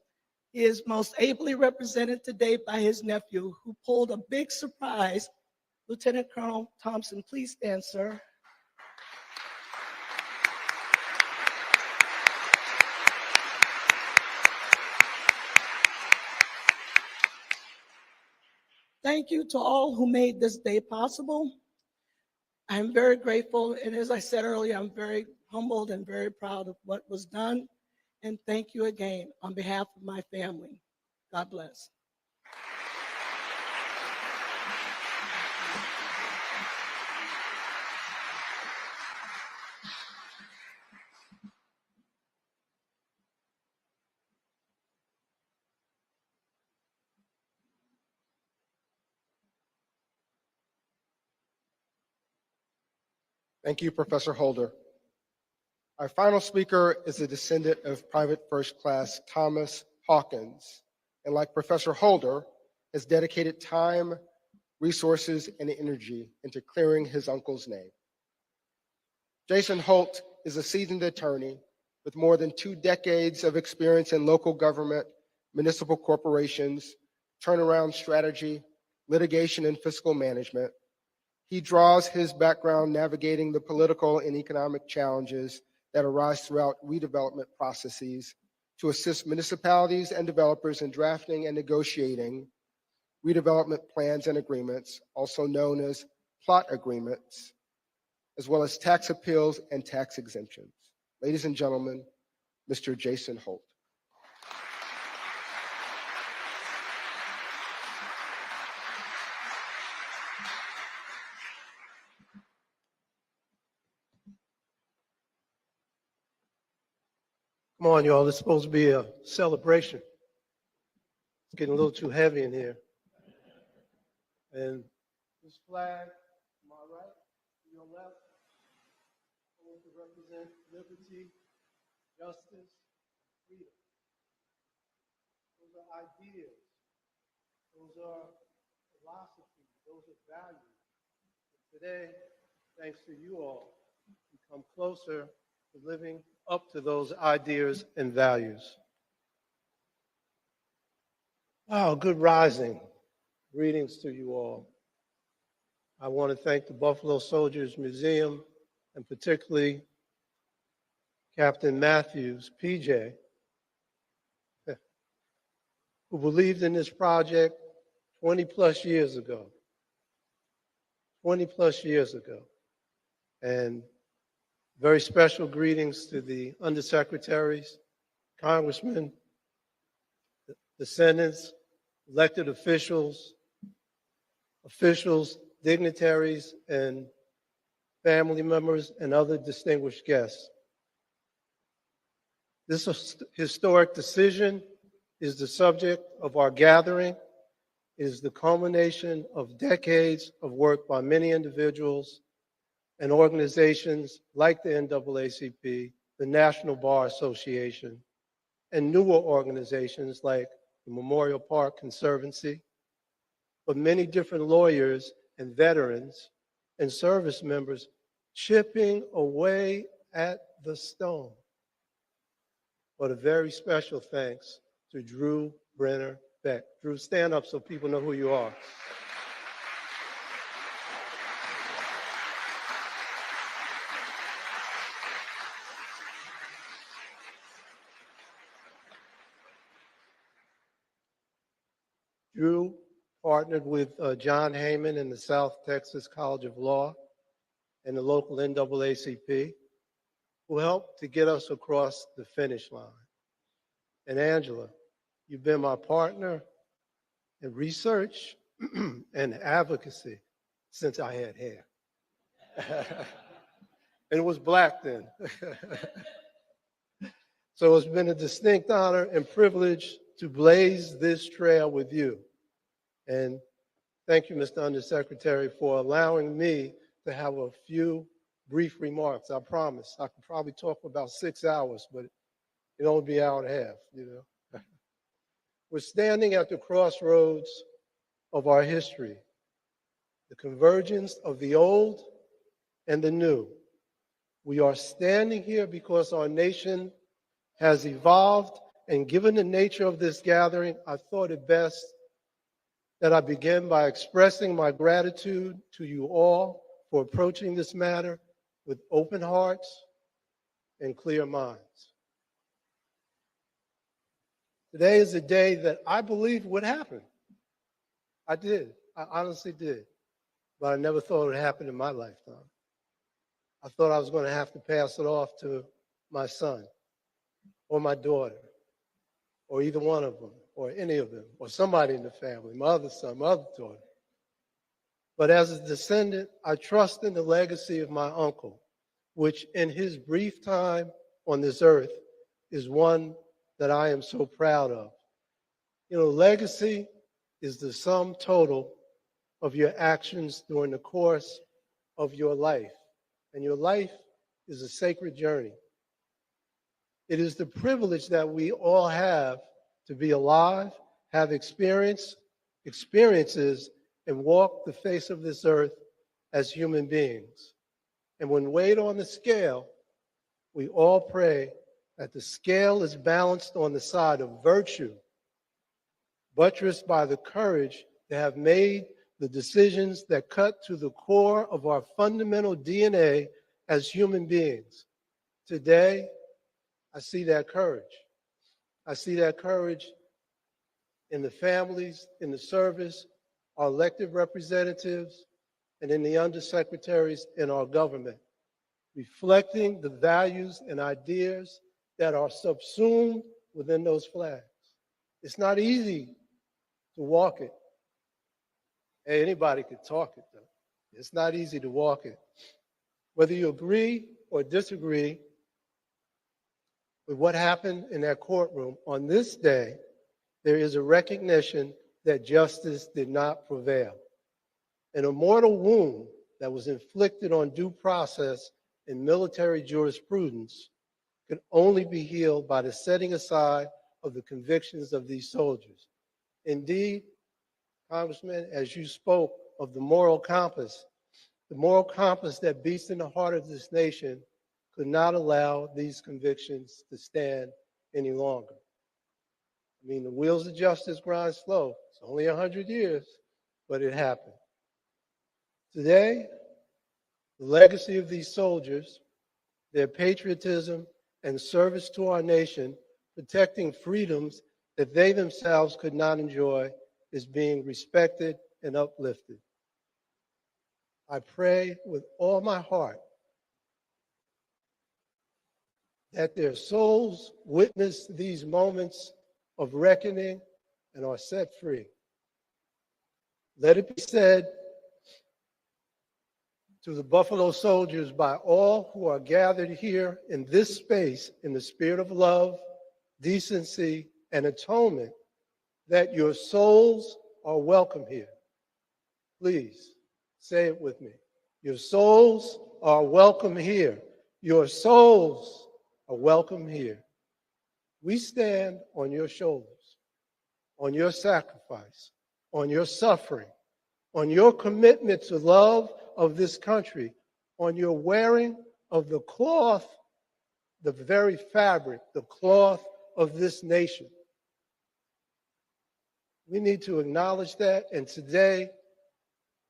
He is most ably represented today by his nephew, who pulled a big surprise. Lieutenant Colonel Thompson, please stand, sir. Thank you to all who made this day possible. I'm very grateful, and as I said earlier, I'm very humbled and very proud of what was done. And thank you again on behalf of my family. God bless. Thank you, Professor Holder. Our final speaker is a descendant of Private First Class Thomas Hawkins, and like Professor Holder, has dedicated time, resources, and energy into clearing his uncle's name. Jason Holt is a seasoned attorney with more than 2 decades of experience in local government, municipal corporations, turnaround strategy, litigation, and fiscal management. He draws his background navigating the political and economic challenges that arise throughout redevelopment processes to assist municipalities and developers in drafting and negotiating redevelopment plans and agreements, also known as plot agreements, as well as tax appeals and tax exemptions. Ladies and gentlemen, Mr. Jason Holt. Come on, y'all. It's supposed to be a celebration. It's getting a little too heavy in here. And this flag, to my right, to your left, supposed to represent liberty, justice, freedom. Those are ideas. Those are philosophies. Those are values. And today, thanks to you all, we come closer to living up to those ideas and values. Wow, good rising. Greetings to you all. I want to thank the Buffalo Soldiers Museum, and particularly Captain Matthews, PJ, who believed in this project 20 plus years ago. 20 plus years ago. And very special greetings to the undersecretaries, congressmen, the senators, elected officials dignitaries and family members, and other distinguished guests. This historic decision is the subject of our gathering. It is the culmination of decades of work by many individuals and organizations like the NAACP, the National Bar Association, and newer organizations like the Memorial Park Conservancy, but many different lawyers and veterans and service members chipping away at the stone. But a very special thanks to Drew Brenner Beck. Drew, stand up so people know who you are. Drew partnered with John Heyman in the South Texas College of Law and the local NAACP, who helped to get us across the finish line. And Angela, you've been my partner in research and advocacy since I had hair. And it was black then. So it's been a distinct honor and privilege to blaze this trail with you. And thank you, Mr. Undersecretary, for allowing me to have a few brief remarks. I promise. I could probably talk for about 6 hours, but it'll only be an hour and a half, you know. We're standing at the crossroads of our history, the convergence of the old and the new. We are standing here because our nation has evolved, and given the nature of this gathering, I thought it best that I begin by expressing my gratitude to you all for approaching this matter with open hearts and clear minds. Today is a day that I believe would happen. I did. I honestly did. But I never thought it would happen in my lifetime. I thought I was going to have to pass it off to my son or my daughter or either one of them or any of them or somebody in the family, my other son, my other daughter. But as a descendant, I trust in the legacy of my uncle, which in his brief time on this earth is one that I am so proud of. You know, legacy is the sum total of your actions during the course of your life. And your life is a sacred journey. It is the privilege that we all have to be alive, have experiences, and walk the face of this earth as human beings. And when weighed on the scale, we all pray that the scale is balanced on the side of virtue, buttressed by the courage to have made the decisions that cut to the core of our fundamental DNA as human beings. Today, I see that courage. I see that courage in the families, in the service, our elected representatives, and in the undersecretaries in our government, reflecting the values and ideas that are subsumed within those flags. It's not easy to walk it. Hey, anybody could talk it, though. It's not easy to walk it. Whether you agree or disagree with what happened in that courtroom, on this day, there is a recognition that justice did not prevail. An immortal wound that was inflicted on due process in military jurisprudence could only be healed by the setting aside of the convictions of these soldiers. Indeed, Congressman, as you spoke of the moral compass that beats in the heart of this nation could not allow these convictions to stand any longer. I mean, the wheels of justice grind slow. It's only 100 years, but it happened. Today, the legacy of these soldiers, their patriotism and service to our nation, protecting freedoms that they themselves could not enjoy, is being respected and uplifted. I pray with all my heart that their souls witness these moments of reckoning and are set free. Let it be said to the Buffalo Soldiers by all who are gathered here in this space in the spirit of love, decency, and atonement, that your souls are welcome here. Please say it with me. Your souls are welcome here. Your souls are welcome here. We stand on your shoulders, on your sacrifice, on your suffering, on your commitment to love of this country, on your wearing of the cloth, the very fabric, the cloth of this nation. We need to acknowledge that, and today,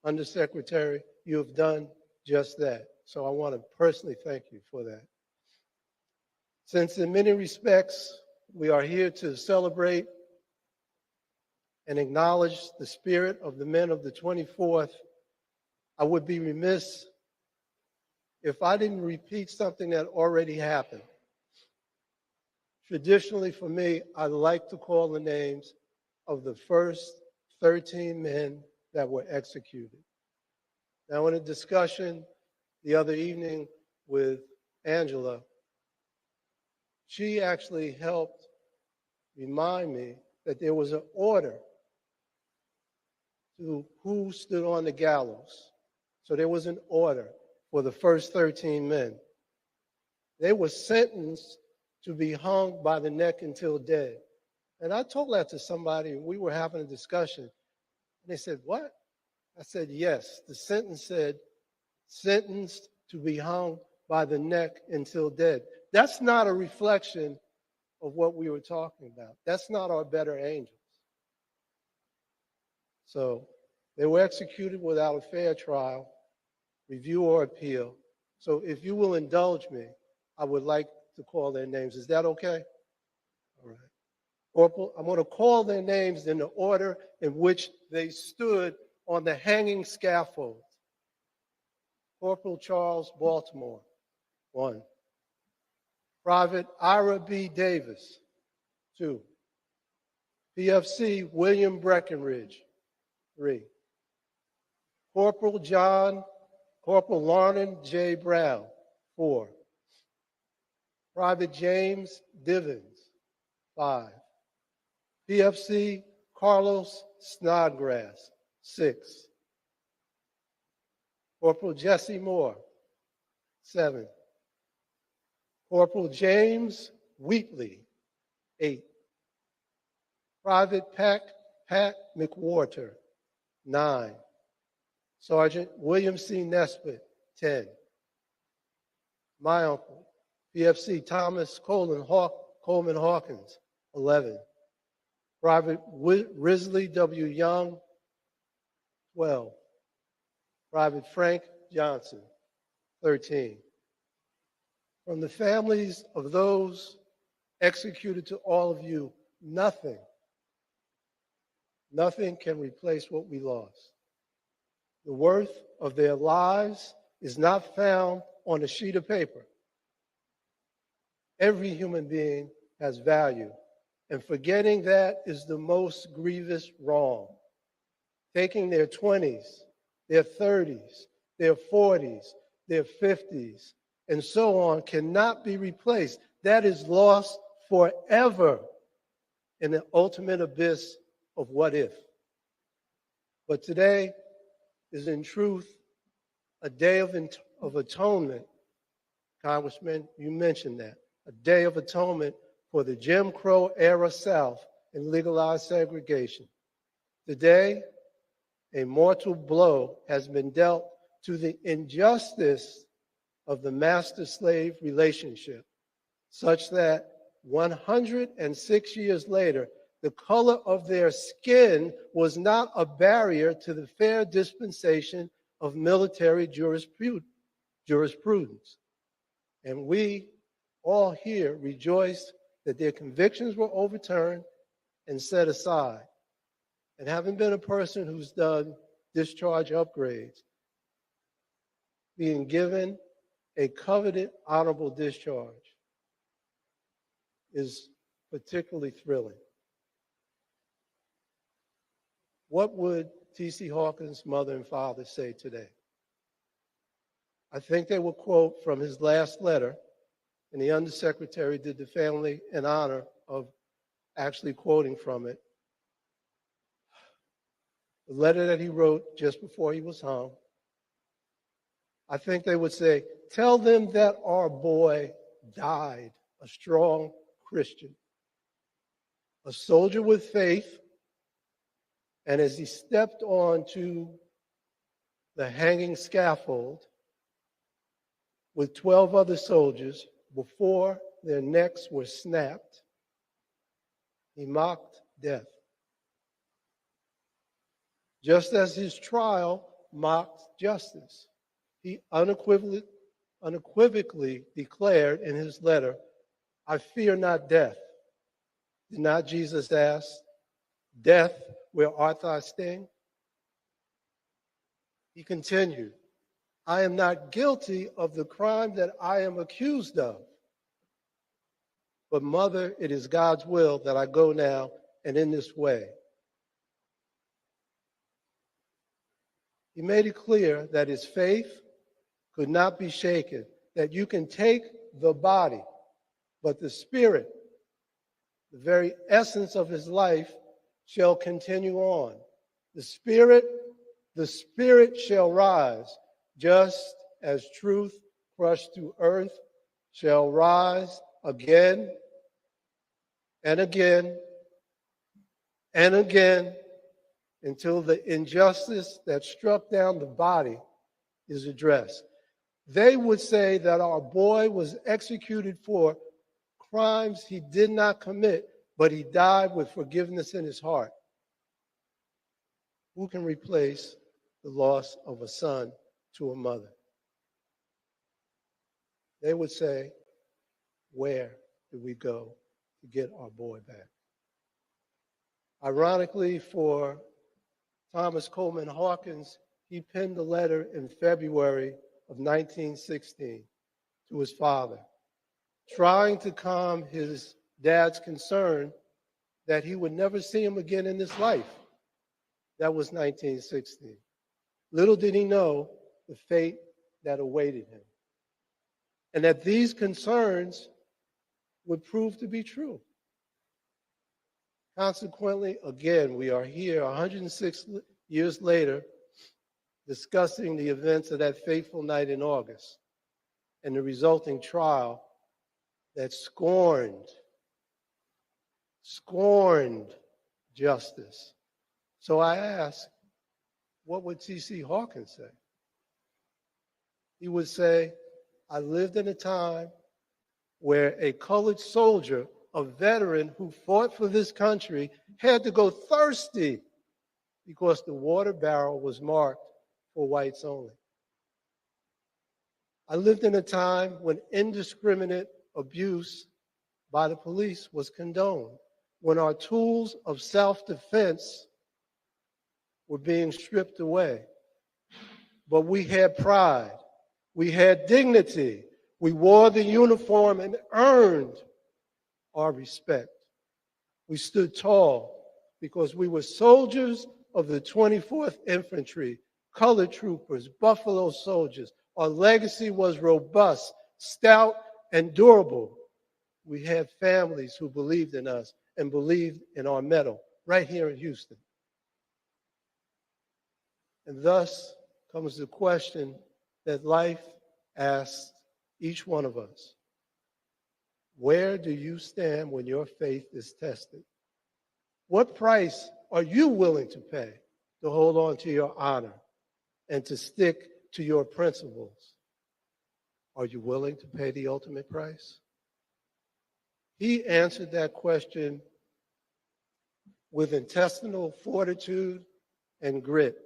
Undersecretary, you have done just that. So I want to personally thank you for that. Since in many respects, we are here to celebrate and acknowledge the spirit of the men of the 24th, I would be remiss if I didn't repeat something that already happened. Traditionally for me, I like to call the names of the first 13 men that were executed. Now, in a discussion the other evening with Angela, she actually helped remind me that there was an order to who stood on the gallows. So there was an order for the first 13 men. They were sentenced to be hung by the neck until dead. And I told that to somebody, and we were having a discussion. And they said, what? I said, yes. The sentence said, sentenced to be hung by the neck until dead. That's not a reflection of what we were talking about. That's not our better angels. So they were executed without a fair trial, review, or appeal. So if you will indulge me, I would like to call their names. Is that okay? All right. Corporal, I'm going to call their names in the order in which they stood on the hanging scaffold. Corporal Charles Baltimore, 1. Private Ira B. Davis, 2. PFC William Breckenridge, 3. Corporal Lornan J. Brown, 4. Private James Divins, 5. PFC Carlos Snodgrass, 6. Corporal Jesse Moore, 7. Corporal James Wheatley, 8. Private Pat McWhorter, 9. Sergeant William C. Nesbitt, 10. My uncle, PFC Thomas Coleman Hawkins, 11. Private Risley W. Young, 12. Private Frank Johnson, 13. From the families of those executed to all of you, nothing can replace what we lost. The worth of their lives is not found on a sheet of paper. Every human being has value, and forgetting that is the most grievous wrong. Taking their 20s, their 30s, their 40s, their 50s, and so on cannot be replaced. That is lost forever in the ultimate abyss of what if. But today is in truth a day of atonement. Congressman, you mentioned that. A day of atonement for the Jim Crow era South and legalized segregation. Today, a mortal blow has been dealt to the injustice of the master-slave relationship, such that 106 years later, the color of their skin was not a barrier to the fair dispensation of military jurisprudence. And we all here rejoice that their convictions were overturned and set aside. And having been a person who's done discharge upgrades, being given a coveted honorable discharge is particularly thrilling. What would T.C. Hawkins' mother and father say today? I think they will quote from his last letter, and the undersecretary did the family an honor of actually quoting from it. The letter that he wrote just before he was hung. I think they would say, tell them that our boy died, a strong Christian, a soldier with faith, and as he stepped onto the hanging scaffold with 12 other soldiers, before their necks were snapped, he mocked death. Just as his trial mocked justice, he unequivocally declared in his letter, I fear not death. Did not Jesus ask, death, where art thou sting? He continued, I am not guilty of the crime that I am accused of. But mother, it is God's will that I go now and in this way. He made it clear that his faith could not be shaken, that you can take the body, but the spirit, the very essence of his life, shall continue on. The spirit shall rise, just as truth crushed to earth shall rise again and again and again until the injustice that struck down the body is addressed. They would say that our boy was executed for crimes he did not commit, but he died with forgiveness in his heart. Who can replace the loss of a son to a mother? They would say, where do we go to get our boy back? Ironically, for Thomas Coleman Hawkins, he penned a letter in February of 1916 to his father, trying to calm his dad's concern that he would never see him again in this life. That was 1916. Little did he know the fate that awaited him, and that these concerns would prove to be true. Consequently, again, we are here 106 years later discussing the events of that fateful night in August and the resulting trial that scorned justice. So I ask, what would T.C. Hawkins say? He would say, I lived in a time where a colored soldier, a veteran who fought for this country, had to go thirsty because the water barrel was marked for whites only. I lived in a time when indiscriminate abuse by the police was condoned, when our tools of self-defense were being stripped away. But we had pride, we had dignity, we wore the uniform and earned our respect. We stood tall because we were soldiers of the 24th Infantry, colored troopers, Buffalo Soldiers. Our legacy was robust, stout, and durable. We had families who believed in us and believed in our mettle right here in Houston. And thus comes the question that life asks each one of us. Where do you stand when your faith is tested? What price are you willing to pay to hold on to your honor and to stick to your principles? Are you willing to pay the ultimate price? He answered that question with intestinal fortitude and grit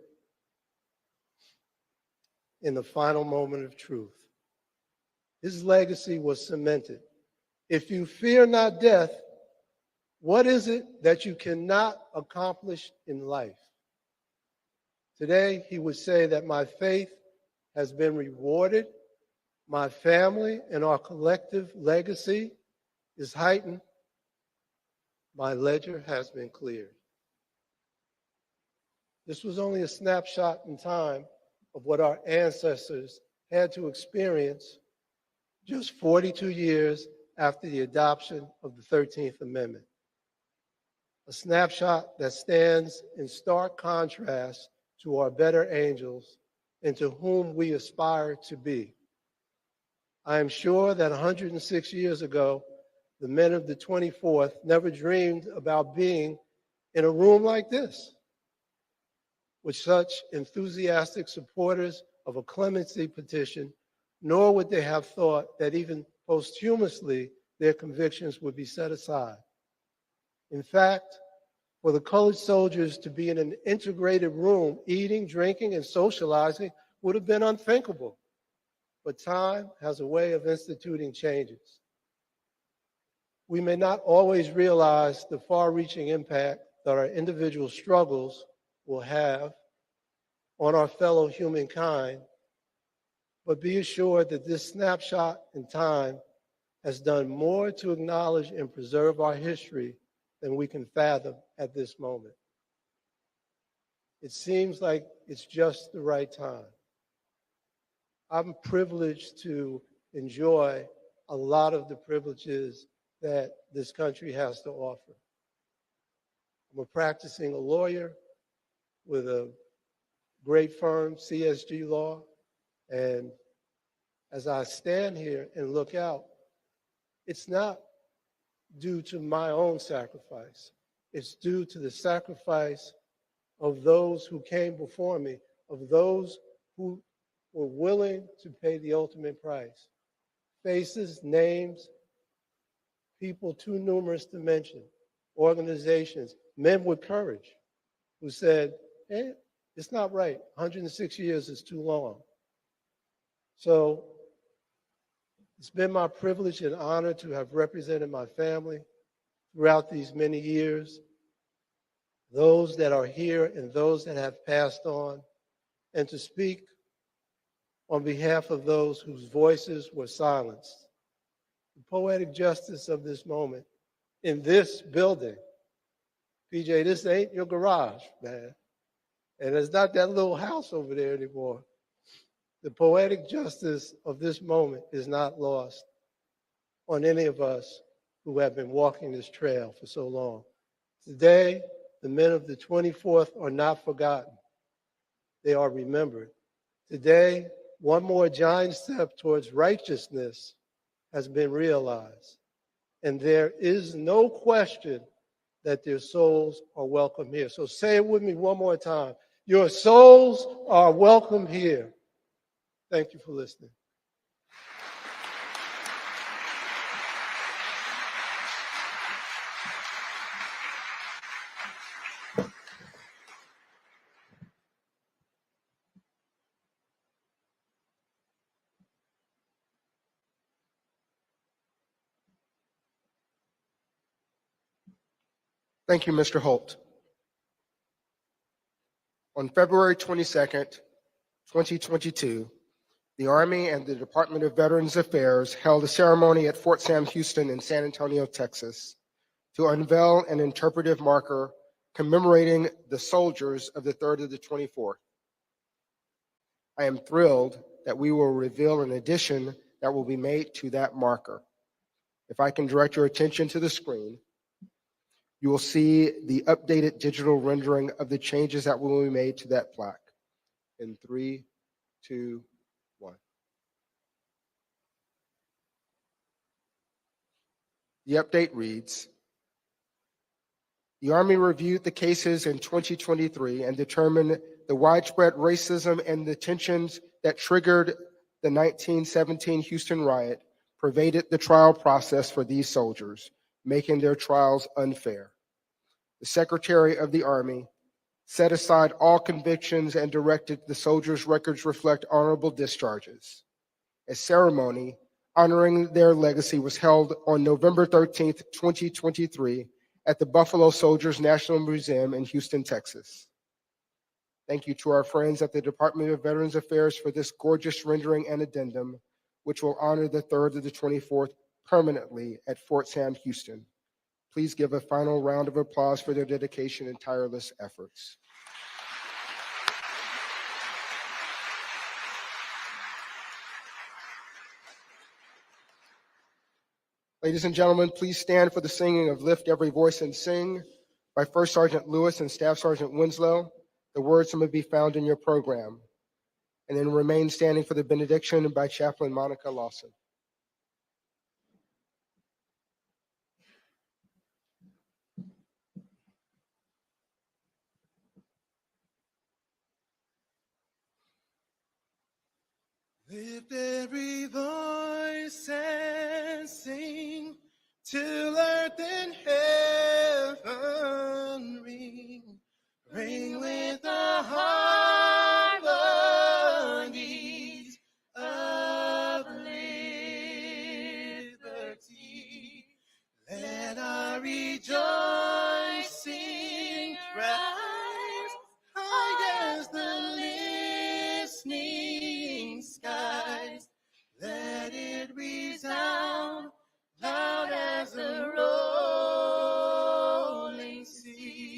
in the final moment of truth. His legacy was cemented. If you fear not death, what is it that you cannot accomplish in life? Today, he would say that my faith has been rewarded, my family and our collective legacy is heightened, my ledger has been cleared. This was only a snapshot in time of what our ancestors had to experience just 42 years after the adoption of the 13th Amendment. A snapshot that stands in stark contrast to our better angels and to whom we aspire to be. I am sure that 106 years ago, the men of the 24th never dreamed about being in a room like this, with such enthusiastic supporters of a clemency petition, nor would they have thought that even posthumously their convictions would be set aside. In fact, for the colored soldiers to be in an integrated room, eating, drinking, and socializing would have been unthinkable. But time has a way of instituting changes. We may not always realize the far-reaching impact that our individual struggles will have on our fellow humankind, but be assured that this snapshot in time has done more to acknowledge and preserve our history than we can fathom at this moment. It seems like it's just the right time. I'm privileged to enjoy a lot of the privileges that this country has to offer. I'm a practicing lawyer with a great firm, CSG Law, and as I stand here and look out, it's not due to my own sacrifice. It's due to the sacrifice of those who came before me, of those who were willing to pay the ultimate price. Faces, names, people too numerous to mention, organizations, men with courage who said, hey, it's not right. 106 years is too long. So it's been my privilege and honor to have represented my family throughout these many years, those that are here and those that have passed on, and to speak on behalf of those whose voices were silenced. The poetic justice of this moment in this building. PJ, this ain't your garage, man. And it's not that little house over there anymore. The poetic justice of this moment is not lost on any of us who have been walking this trail for so long. Today, the men of the 24th are not forgotten. They are remembered. Today, one more giant step towards righteousness has been realized. And there is no question that their souls are welcome here. So say it with me one more time. Your souls are welcome here. Thank you for listening. Thank you, Mr. Holt. On February 22nd, 2022, the Army and the Department of Veterans Affairs held a ceremony at Fort Sam Houston in San Antonio, Texas, to unveil an interpretive marker commemorating the soldiers of the 3rd of the 24th. I am thrilled that we will reveal an addition that will be made to that marker. If I can direct your attention to the screen, you will see the updated digital rendering of the changes that will be made to that plaque. In 3, 2, 1. The update reads, the Army reviewed the cases in 2023 and determined the widespread racism and the tensions that triggered the 1917 Houston riot pervaded the trial process for these soldiers, making their trials unfair. The Secretary of the Army set aside all convictions and directed the soldiers' records reflect honorable discharges. A ceremony honoring their legacy was held on November 13th, 2023 at the Buffalo Soldiers National Museum in Houston, Texas. Thank you to our friends at the Department of Veterans Affairs for this gorgeous rendering and addendum, which will honor the 3rd of the 24th permanently at Fort Sam Houston. Please give a final round of applause for their dedication and tireless efforts. Ladies and gentlemen, please stand for the singing of Lift Every Voice and Sing by First Sergeant Lewis and Staff Sergeant Winslow. The words may be found in your program. And then remain standing for the benediction by Chaplain Monica Lawson. Lift every voice and sing till earth and heaven ring. Ring with the harmonies of liberty. Let our rejoicing rise high as the listening skies. Let it resound loud as the rolling sea.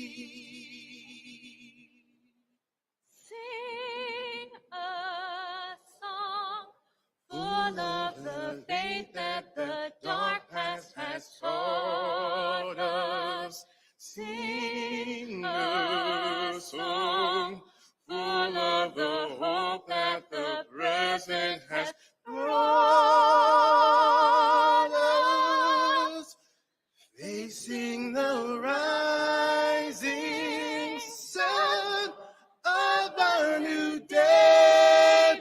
Sing a song full of the faith that the dark past has taught us. Sing a song full of the hope that the present has brought us. Facing the rising sun of our new day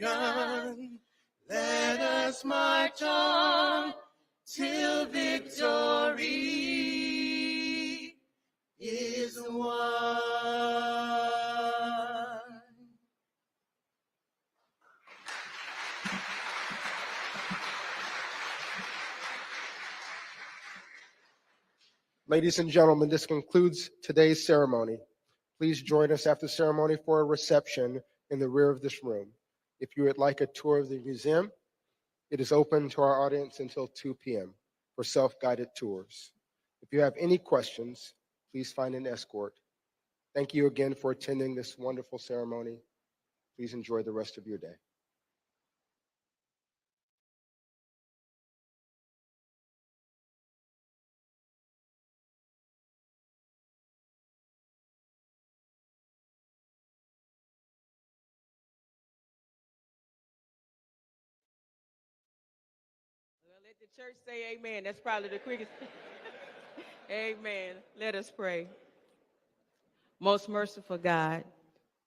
begun. Let us march on till victory is won. Ladies and gentlemen, this concludes today's ceremony. Please join us after the ceremony for a reception in the rear of this room. If you would like a tour of the museum, it is open to our audience until 2 p.m. for self-guided tours. If you have any questions, please find an escort. Thank you again for attending this wonderful ceremony. Please enjoy the rest of your day. Well, let the church say amen. That's probably the quickest. Amen. Let us pray. Most merciful God,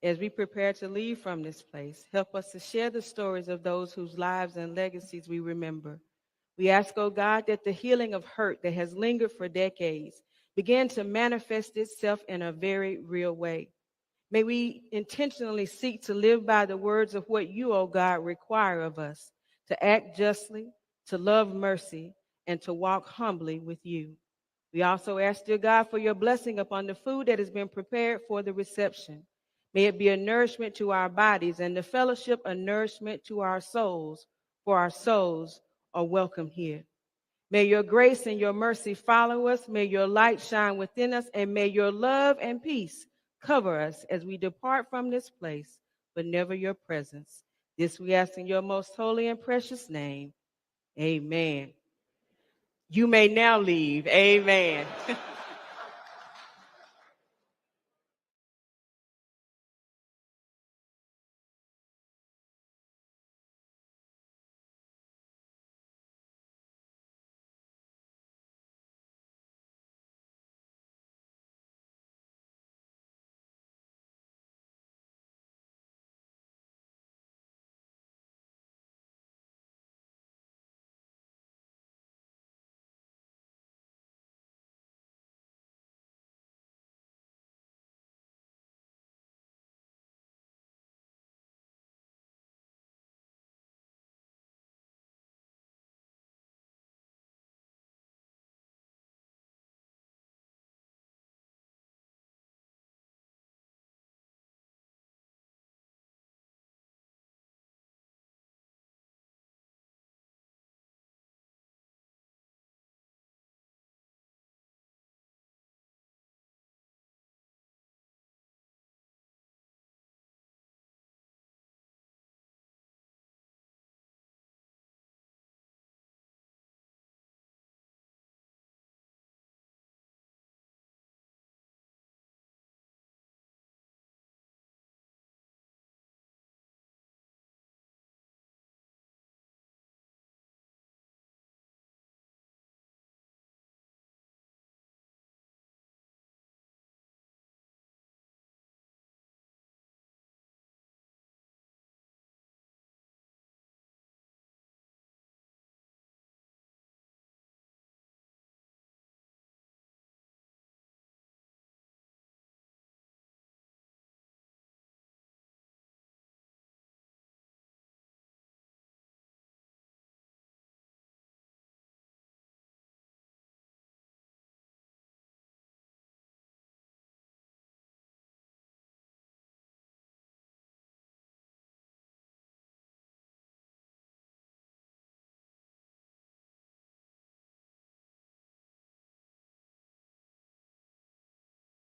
as we prepare to leave from this place, help us to share the stories of those whose lives and legacies we remember. We ask, oh God, that the healing of hurt that has lingered for decades begin to manifest itself in a very real way. May we intentionally seek to live by the words of what you, oh God, require of us, to act justly, to love mercy, and to walk humbly with you. We also ask, dear God, for your blessing upon the food that has been prepared for the reception. May it be a nourishment to our bodies and the fellowship a nourishment to our souls, for our souls are welcome here. May your grace and your mercy follow us. May your light shine within us, and may your love and peace cover us as we depart from this place, but never your presence. This we ask in your most holy and precious name. Amen. You may now leave. Amen.